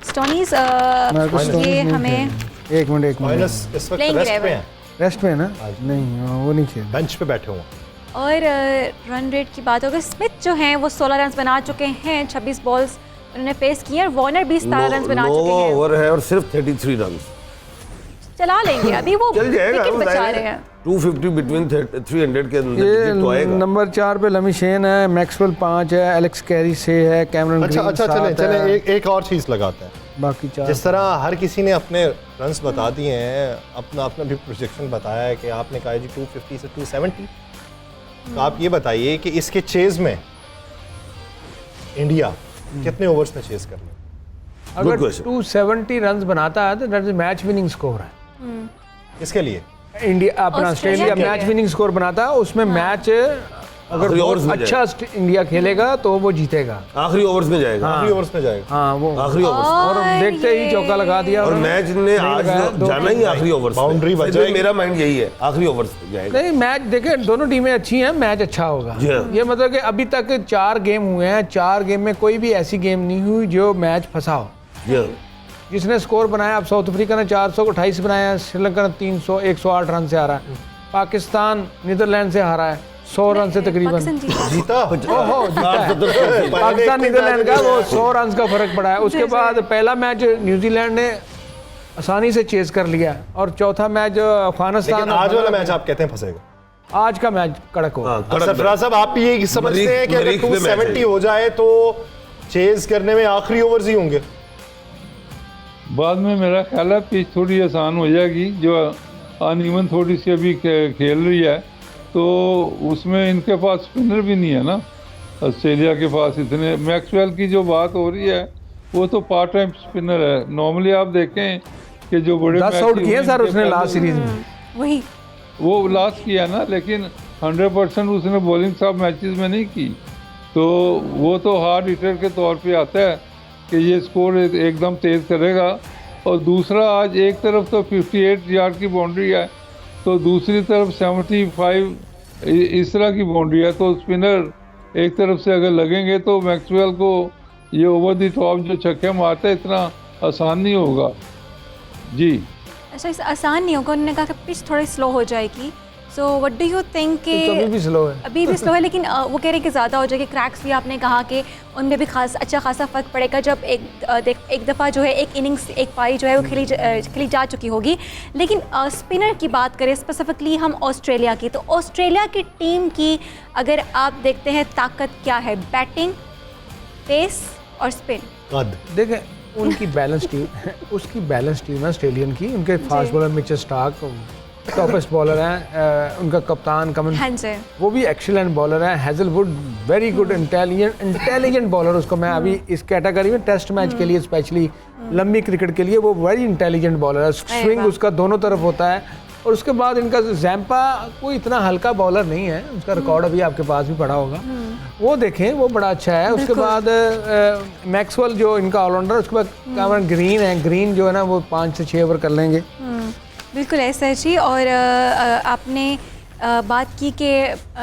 स्टोनीज मेरे को ये स्टोनीज नहीं हमें खेल। एक मिनट माइनस इस वक्त Playing रेस्ट पे 11। हैं, रेस्ट में है ना? नहीं वो नहीं खेल। बेंच पे बैठे हुए हैं। और रन रेट की बात होगी, स्मिथ जो हैं वो 16 रन बना चुके हैं, 26 बॉल्स उन्होंने फेस किए, और वार्नर भी 17 रन बना चुके हैं। ओवर है और सिर्फ 33 रन चला लेंगे अभी, वो चल जाएगा, विकेट हम बचा बताएंगे। रहे हैं। 250 बिटवीन 300 के अंदर ये तो आएगा। नंबर 4 पे लमीशेन है, मैक्सवेल 5 है, एलेक्स कैरी 6 है, कैमरन अच्छा ग्रीन अच्छा, 7 चले है, एक और चीज़ लगाते हैं। बाकी 4। जिस तरह हर किसी ने अपने रन्स बता दिए हैं, अपना अपना भी प्रोजेक्शन बताया है कि आपने कहा जी 250 से 270, तो आप ये बताइए कि इसके चेज में इंडिया कितने ओवर्स में चेज कर ले? अगर Good question. 270 रन बनाता है तो that is match winning score है। किसके लिए? इंडिया अपना ऑस्ट्रेलिया ऑस्ट्रेलिया के मैच लिए। विनिंग स्कोर बनाता है, उसमें मैच अगर आखिरी बहुत overs में अच्छा इंडिया खेलेगा तो वो जीतेगा। आखिरी ओवर्स में जाएगा। आखिरी ओवर्स में जाएगा। हाँ वो आखिरी ओवर्स और देखते ही चौका लगा दिया और उन्होंने। मैच ने आज लगाया, दो जाना ही आखिरी ओवर्स बाउंड्री बच जाएगी। मेरा माइंड यही है, आखिरी ओवर्स पे जाएगा। नहीं मैच देखे, दोनों टीमें अच्छी हैं, मैच अच्छा होगा। जी हाँ। ये मतलब कि अभी तक 4 गेम हुए हैं, 4 गेम में कोई भी ऐसी गेम नहीं हुई जो मैच फंसा हो। जी जिसने स्कोर बनाया, अब साउथ अफ्रीका ने 428 बनाया है, श्रीलंका ने 108 रन से हारा है, पाकिस्तान नीदरलैंड से हारा है 100 रन से तकरीबन। पाकिस्तान जीता। जीता। ओहो, जीता है। पाकिस्तान नीदरलैंड का वो 100 रन का फर्क पड़ा है। उसके बाद पहला मैच न्यूजीलैंड ने आसानी से चेज कर लिया, और चौथा मैच लेकिन अफगानिस्तान। आज वाला मैच आप कहते हैं फंसेगा? आज का मैच कड़क होगा। सरफराज साहब, आप ये समझते हैं कि अगर 270 हो जाए तो चेज करने में आखिरी ओवर्स ही होंगे? बाद में मेरा ख्याल है पिच थोड़ी आसान हो जाएगी, जो अनइवन थोड़ी सी अभी खेल रही है, तो उसमें इनके पास स्पिनर भी नहीं है ना ऑस्ट्रेलिया के पास इतने। मैक्सवेल की जो बात हो रही है वो तो पार्ट टाइम स्पिनर है। नॉर्मली आप देखें कि जो बड़े 10 आउट किए सर उसने लास्ट सीरीज में, वही वो लास्ट किया ना, लेकिन 100% उसने बॉलिंग सब मैचेस में नहीं की, तो वो तो हार्ड हिटर के तौर पे आता है कि ये स्कोर एकदम तेज़ करेगा। और दूसरा, आज एक तरफ तो 58 यार्ड की बाउंड्री है, तो दूसरी तरफ 75 इस तरह की बाउंड्री है, तो स्पिनर एक तरफ से अगर लगेंगे तो मैक्सवेल को ये ओवर द टॉप जो छक्के मारते हैं इतना आसान नहीं होगा जी। अच्छा, इस आसान नहीं होगा। उन्होंने कहा कि पिच थोड़ी स्लो हो जाएगी। So what do you think कि अभी भी स्लो है, अभी भी स्लो है, लेकिन वो कह रहे हैं कि ज़्यादा हो जाएगी। क्रैक्स भी आपने कहा कि उनमें भी अच्छा खासा फ़र्क पड़ेगा जब एक दफ़ा जो है एक इनिंग्स एक पारी जो है वो खेली जा चुकी होगी। लेकिन स्पिनर की बात करें स्पेसिफिकली हम ऑस्ट्रेलिया की, तो ऑस्ट्रेलिया की टीम की अगर आप देखते हैं ताकत क्या है, बैटिंग, पेस और स्पिन। देखें उनकी बैलेंस टीम उसकी बैलेंस टीम है ऑस्ट्रेलियन की। उनके fast bowler Mitchell Starc toppest bowler हैं, उनका कप्तान कमन वो भी एक्सीलेंट बॉलर है। Hazlewood very good intelligent bowler, उसको मैं अभी इस कैटेगरी में टेस्ट मैच के लिए स्पेशली लंबी क्रिकेट के लिए वो वेरी इंटेलिजेंट बॉलर है। स्विंग उसका दोनों तरफ होता है। और उसके बाद इनका जैम्पा कोई इतना हल्का बॉलर नहीं है, उसका रिकॉर्ड अभी आपके पास भी पड़ा होगा, वो देखें वो बड़ा अच्छा है। उसके बाद मैक्सवेल जो इनका ऑलराउंडर, उसके बाद कैमरन ग्रीन है। ग्रीन जो है ना वो 5 से 6 ओवर कर लेंगे। बिल्कुल ऐसा है जी। और आपने बात की कि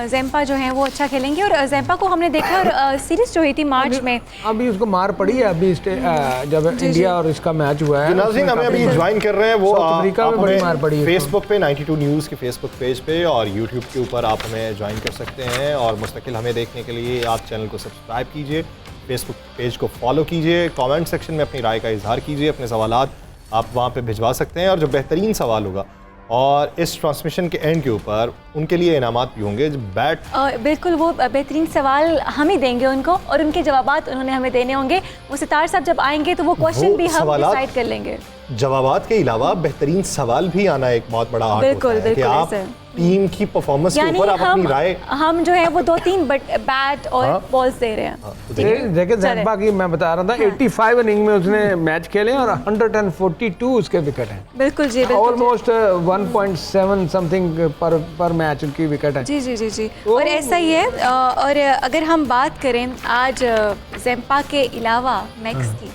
जैम्पा जो है वो अच्छा खेलेंगे, और जैम्पा को हमने देखा और सीरीज जो हुई थी मार्च में अभी उसको मार पड़ी है। अभी जब इंडिया और इसका मैच हुआ है, नाज़रीन हमें अभी ज्वाइन कर रहे हैं वो अफ्रीका में बड़ी मार पड़ी है। फेसबुक पे 92 न्यूज़ के फेसबुक पेज पे और यूट्यूब के ऊपर आप हमें ज्वाइन कर सकते हैं, और मुस्तकिल हमें देखने के लिए आप चैनल को सब्सक्राइब कीजिए, फेसबुक पेज को फॉलो कीजिए, कमेंट सेक्शन में अपनी राय का इजहार कीजिए, अपने सवालात आप वहाँ पे भिजवा सकते हैं, और जो बेहतरीन सवाल होगा और इस ट्रांसमिशन के एंड के ऊपर उनके लिए इनामात भी होंगे। बिल्कुल वो बेहतरीन सवाल हम ही देंगे उनको, और उनके जवाबात उन्होंने हमें देने होंगे। वो सितार साहब जब आएंगे तो वो क्वेश्चन भी हम डिसाइड कर लेंगे। जवाबात के अलावा बेहतरीन सवाल भी आना एक बहुत बड़ा आर्ट होता है कि आप टीम की परफॉर्मेंस के ऊपर आप अपनी राय, हम जो है वो 2-3 बैट और बॉल्स दे रहे हैं। देखिए जैम्पा की मैं बता रहा था 85 इनिंग में उसने मैच खेले और 142 उसके विकेट हैं। बिल्कुल जी, ऑलमोस्ट 1.7 समथिंग पर मैच उनकी विकेट है। जी जी जी जी। और ऐसा ही है। और अगर हम बात करें आज जैम्पा के अलावा मैक्स की,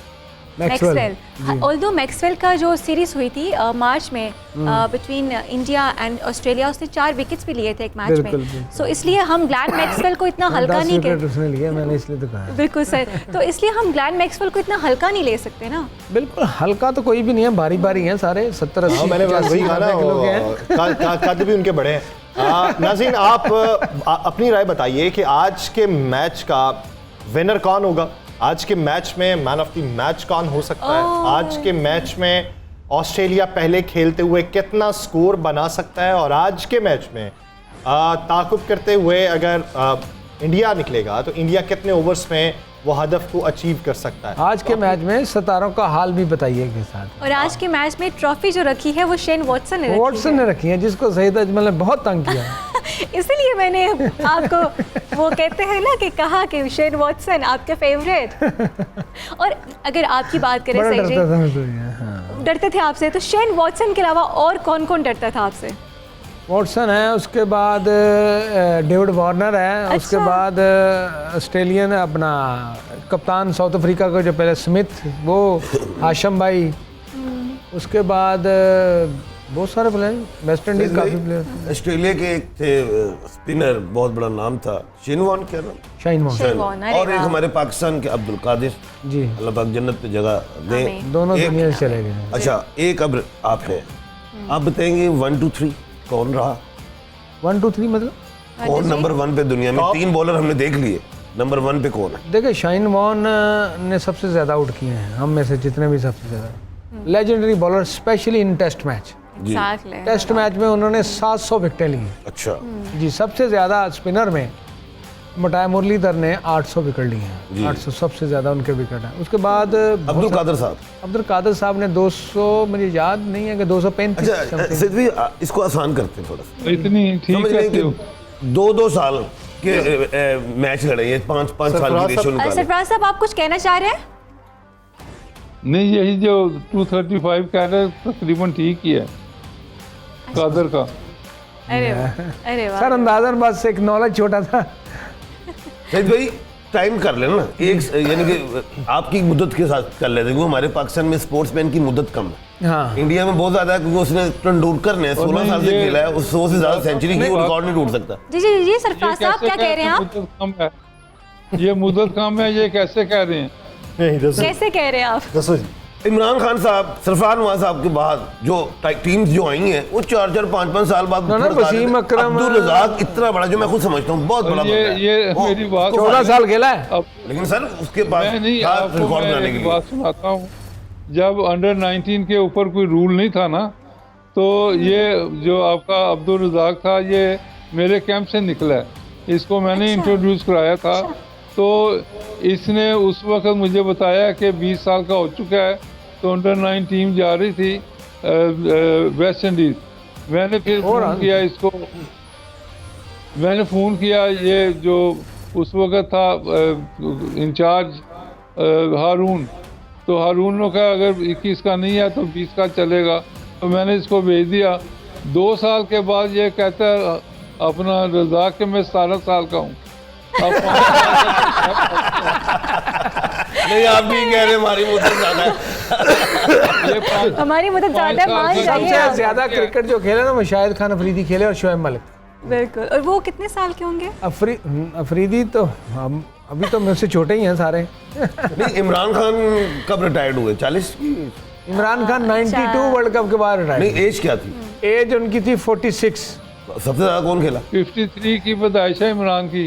मैक्सवेल, ऑल्दो मैक्सवेल का जो सीरीज हुई थी मार्च में बिटवीन इंडिया एंड ऑस्ट्रेलिया, उसने 4 विकेट्स भी लिए थे एक मैच में। सो इसलिए हम ग्लैन मैक्सवेल को इतना हल्का नहीं उसने लिया, मैंने इसलिए तो कहा। बिल्कुल सर, तो इसलिए हम ग्लैन मैक्सवेल को इतना हल्का नहीं ले सकते ना। बिल्कुल हल्का तो कोई भी नहीं है, बारी बारी हैं सारे 70-80 मैंने वही कहा ना, कद भी उनके बड़े हैं। नाज़रीन आप अपनी राय बताइए कि आज के मैच का विनर कौन होगा, आज के मैच में मैन ऑफ द मैच कौन हो सकता है, आज के मैच में ऑस्ट्रेलिया पहले खेलते हुए कितना स्कोर बना सकता है, और आज के मैच में ताकुब करते हुए अगर इंडिया निकलेगा तो इंडिया कितने ओवर्स में वो हदफ को अचीव कर सकता है। आज के मैच में सितारों का हाल भी बताइए के साथ। और आज के मैच में ट्रॉफी जो रखी है वो शेन वॉटसन ने रखी है, जिसको सईद अजमल ने बहुत तंग किया। इसलिए मैंने आपको वो कहते हैं ना कि कहा कि शेन वॉटसन आपके फेवरेट। और अगर आपकी बात करें डरते थे आपसे, तो शेन वॉटसन के अलावा और कौन कौन डरता था आपसे? वॉटसन है, उसके बाद डेविड वार्नर है, अच्छा। उसके बाद ऑस्ट्रेलियन अपना कप्तान साउथ अफ्रीका का जो पहले स्मिथ, वो हाशम भाई, उसके बाद बहुत सारे प्लेयर, वेस्ट इंडीज काफी प्लेयर। ऑस्ट्रेलिया के एक थे स्पिनर, बहुत बड़ा नाम था, शाइन वॉन, क्या नाम? Shane Warne. और एक हमारे पाकिस्तान के अब्दुल कादिर जी, अल्लाह पाक जन्नत पे जगह दे, दोनों दुनिया से चले गए। अच्छा, एक अब आप है, आप बताएंगे 1 2 3 कौन रहा? 1 2 3 मतलब कौन नंबर 1 पे दुनिया में? 3 बॉलर हमने देख लिए, नंबर 1 पे कौन है? देखिए शाइन वॉन ने सबसे ज्यादा आउट किए हैं हम में से, जितने भी सबसे ज्यादा legendary bowler, specially in test match. Exactly. Test match में उन्होंने 700 विकेटें ली। अच्छा जी, सबसे ज़्यादा स्पिनर में मटाय मुरलीधर ने 800 विकेट लिए हैं। 800 सबसे ज़्यादा उनके विकेट हैं। उसके बाद अब्दुल कादर साहब। अब्दुल कादर साहब ने 200, मुझे याद नहीं है कि 235। अच्छा सिद्ध भाई, इसको आसान करते हैं थोड़ा सा। इतनी ठीक समझ लें है कि 2-2 साल के मैच लड़े, ये 5-5 साल की रेशो निकाले। सरफराज साहब, आप कुछ कहना चाह रहे हैं? नहीं, यही जो 235 कह रहे हैं तकरीबन ठीक ही है कादर का। अरे वाह, अरे वाह। सर अंदाजन बस एक नॉलेज छोटा था। सैयद भाई टाइम कर लेना ना, एक यानी कि आपकी मुद्दत के साथ कर लेते, क्योंकि हमारे पाकिस्तान में स्पोर्ट्समैन की मुद्दत कम है। हाँ, इंडिया में बहुत ज्यादा है, क्योंकि उसने तेंदुलकर ने 16 साल से खेला है, उस 100 से ज्यादा सेंचुरी की, रिकॉर्ड नहीं टूट सकता। जी जी जी, सरफराज साहब क्या कह रहे हैं आप? मुद्दत कम है, ये मुद्दत कम है, ये कैसे कह रहे हैं? नहीं दसो कैसे कह रहे हैं आप? दसो जी। इमरान खान साहब, सरफराज नवाज साहब के बाद जो टीम्स जो आई हैं वो 4-4, 5-5 साल बाद ना, वसीम अकरम, अब्दुल रज़ाक इतना बड़ा, जो मैं खुद समझता हूँ बहुत बड़ा बंदा है। ये मेरी बात 14 साल खेला है। अब लेकिन सर उसके पास मैं नहीं, था आपको रिकॉर्ड मैं बनाने के एक लिए। बात सुनाता हूँ। जब अंडर 19 के ऊपर कोई रूल नहीं था ना, तो ये जो आपका अब्दुल रज़ाक था, ये मेरे कैंप से निकला है। इसको मैंने इंट्रोड्यूस कराया था, तो इसने उस वक्त मुझे बताया कि 20 साल का हो चुका है, तो अंडर 9 टीम जा रही थी वेस्ट इंडीज। मैंने फिर फ़ोन किया इसको, मैंने फ़ोन किया, ये जो उस वक्त था इंचार्ज हारून, तो हारून ने कहा अगर 21 का नहीं है तो 20 का चलेगा। तो मैंने इसको भेज दिया। 2 साल के बाद ये कहता है अपना रज़ाक के मैं 17 साल का हूँ। नहीं, आप भी कह रहे हैं हमारी मुद्दत ज्यादा है। हमारी मदद ज्यादा है, मान जाइए सबसे आप। ज्यादा क्रिकेट जो खेले ना वो शाहिद खान अफरीदी खेले और शोएब मलिक। बिल्कुल। और वो कितने साल के होंगे? अफरीदी तो हम अभी तो मुझसे छोटे ही हैं सारे। नहीं, इमरान खान कब रिटायर्ड हुए? 40 की? इमरान खान 92 वर्ल्ड कप के बाद रिटायर। नहीं, एज क्या थी? एज उनकी थी 46। सबसे ज्यादा कौन खेला? 53 की पैदाइश है इमरान की।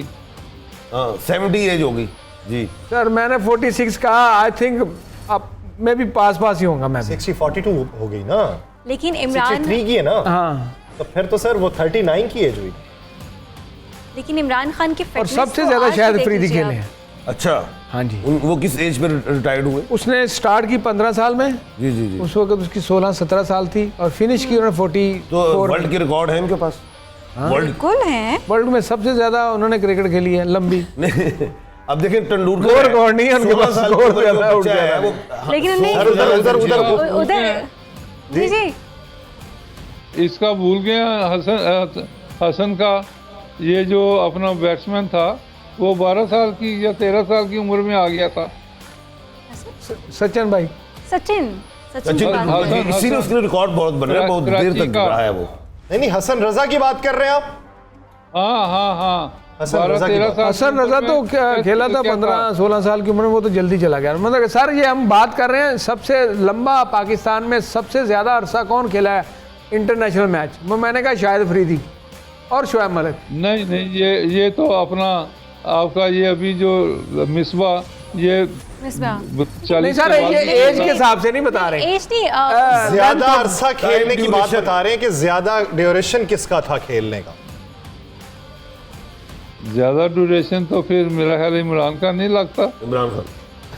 हाँ, 70 एज होगी जी। सर मैंने 46 कहा, आई थिंक अब मैं भी पास ही होऊंगा। मैं भी 42 हो गई ना, लेकिन इमरान 63 की है ना, हाँ, तो फिर तो सर वो 39 की एज हुई। लेकिन इमरान खान की और फिटनेस सबसे तो ज्यादा आज शायद देख अफरीदी लीजिए खेले आप। हैं। अच्छा, हाँ जी। वो किस एज पे रिटायर्ड हुए? उसने स्टार्ट की 15 साल में, जी जी जी। उस वक्त उसकी 16-17 साल थी और फिनिश की उन्होंने 44। तो वर्ल्ड के रिकॉर्ड है इनके पास? वर्ल्ड बिल्कुल हैं। वर्ल्ड में सबसे ज्यादा उन्होंने क्रिकेट खेली है लंबी। अब देखें तेंदुलकर स्कोर रिकॉर्ड नहीं है उनके 16 पास, साल स्कोर की ज्यादा बच्चा है वो। लेकिन नहीं, उधर जी जी इसका भूल गया हसन का, ये जो अपना बैट्समैन था वो 12 साल की या 13 साल की उम्र में आ गया था। सचिन भाई, सचिन सचिन की बात कर रहे हैं। इसीलिए उसके रिकॉर्ड बहुत बन रहे हैं, बहुत देर तक रहा है वो। नहीं, हसन रजा की बात कर रहे हैं आप? हाँ, हसन 12-13 रजा की बात। साल हसन रजा तो क्या खेला था 15-16 साल की उम्र में, वो तो जल्दी चला गया। मतलब सर ये हम बात कर रहे हैं सबसे लंबा पाकिस्तान में सबसे ज्यादा अरसा कौन खेला है इंटरनेशनल मैच, वो मैंने कहा शाहिद अफरीदी और शोएब मलिक। नहीं, ये तो अपना आपका ये अभी जो मिसबा, ये मिसबाह। 40 नहीं सर, ये एज के हिसाब से नहीं बता रहे। एज नहीं, ज्यादा अरसा खेलने की बात duration। बता रहे हैं कि ज्यादा ड्यूरेशन किसका था खेलने का? ज्यादा ड्यूरेशन तो फिर मेरा ख्याल इमरान का नहीं लगता। इमरान खान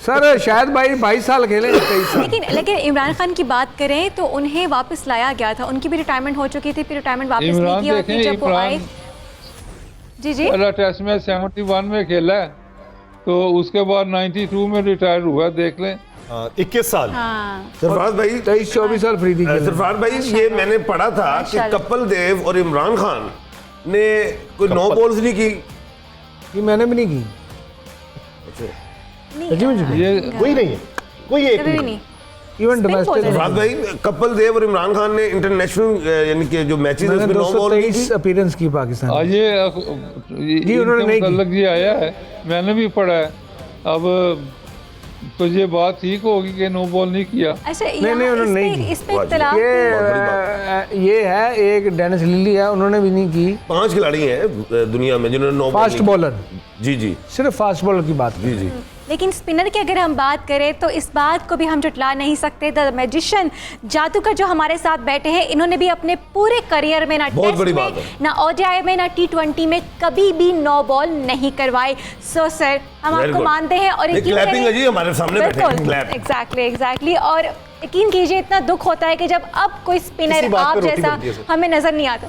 सर शायद भाई 22 साल खेले, 23 साल। लेकिन इमरान खान की बात करें तो उन्हें वापस लाया गया था, उनकी भी रिटायरमेंट हो चुकी थी, फिर रिटायरमेंट वापस नहीं इमरान किया और देखें, फिर जब वो आए। इमरान जी जी पहला टेस्ट मैच 71 में खेला है, तो उसके बाद 92 में रिटायर हुआ, देख लें। 21 साल। हाँ। सरफराज भाई 23-24 साल अफरीदी खेले। सरफराज भाई, ये मैंने पढ़ा था कि कपिल देव और इमरान खान ने कोई 9 बॉल्स नहीं की। ये मैंने भी नहीं की। सच्ची में जी? ये कोई नहीं है, कोई एक कभी भी नहीं। नहीं। Even Spin domestic bowler। Sarfaraz भाई, कपिल देव और इमरान खान ने इंटरनेशनल यानी कि जो मैचेस मैंने उसमें 9 बॉल की 223 अपीयरेंस की पाकिस्तान में। आज जी, उन्होंने नहीं की। अलग जी आया है, मैंने भी पढ़ा है। अब तो ये बात ठीक होगी कि नो बॉल नहीं किया? अच्छा नहीं, उन्होंने नहीं की। इस पे वाह, इख्तिलाफ ये है एक डेनिस लिली है, उन्होंने भी नहीं की। 5 खिलाड़ी हैं दुनिया में जिन्होंने 9 फास्ट बॉलर, जी जी सिर्फ फास्ट बॉलर की बात जी जी। लेकिन स्पिनर की अगर हम बात करें तो इस बात को भी हम जुटला नहीं सकते, द मैजिशियन जादूगर जो हमारे साथ बैठे हैं, इन्होंने भी अपने पूरे करियर में ना बहुत टेस्ट बड़ी में, बात है। ना ओडीआई में, ना T20 में कभी भी नो बॉल नहीं करवाई। सो सर हम Very आपको good. मानते हैं और एक यकीन clapping है करें- जी, हमारे सामने बैठे हैं, बिल्कुल, clap। एग्जैक्टली और यकीन कीजिए इतना दुख होता है कि जब अब कोई इसी स्पिनर बात आप पे रोटी जैसा बनती है सर। हमें नजर नहीं आता।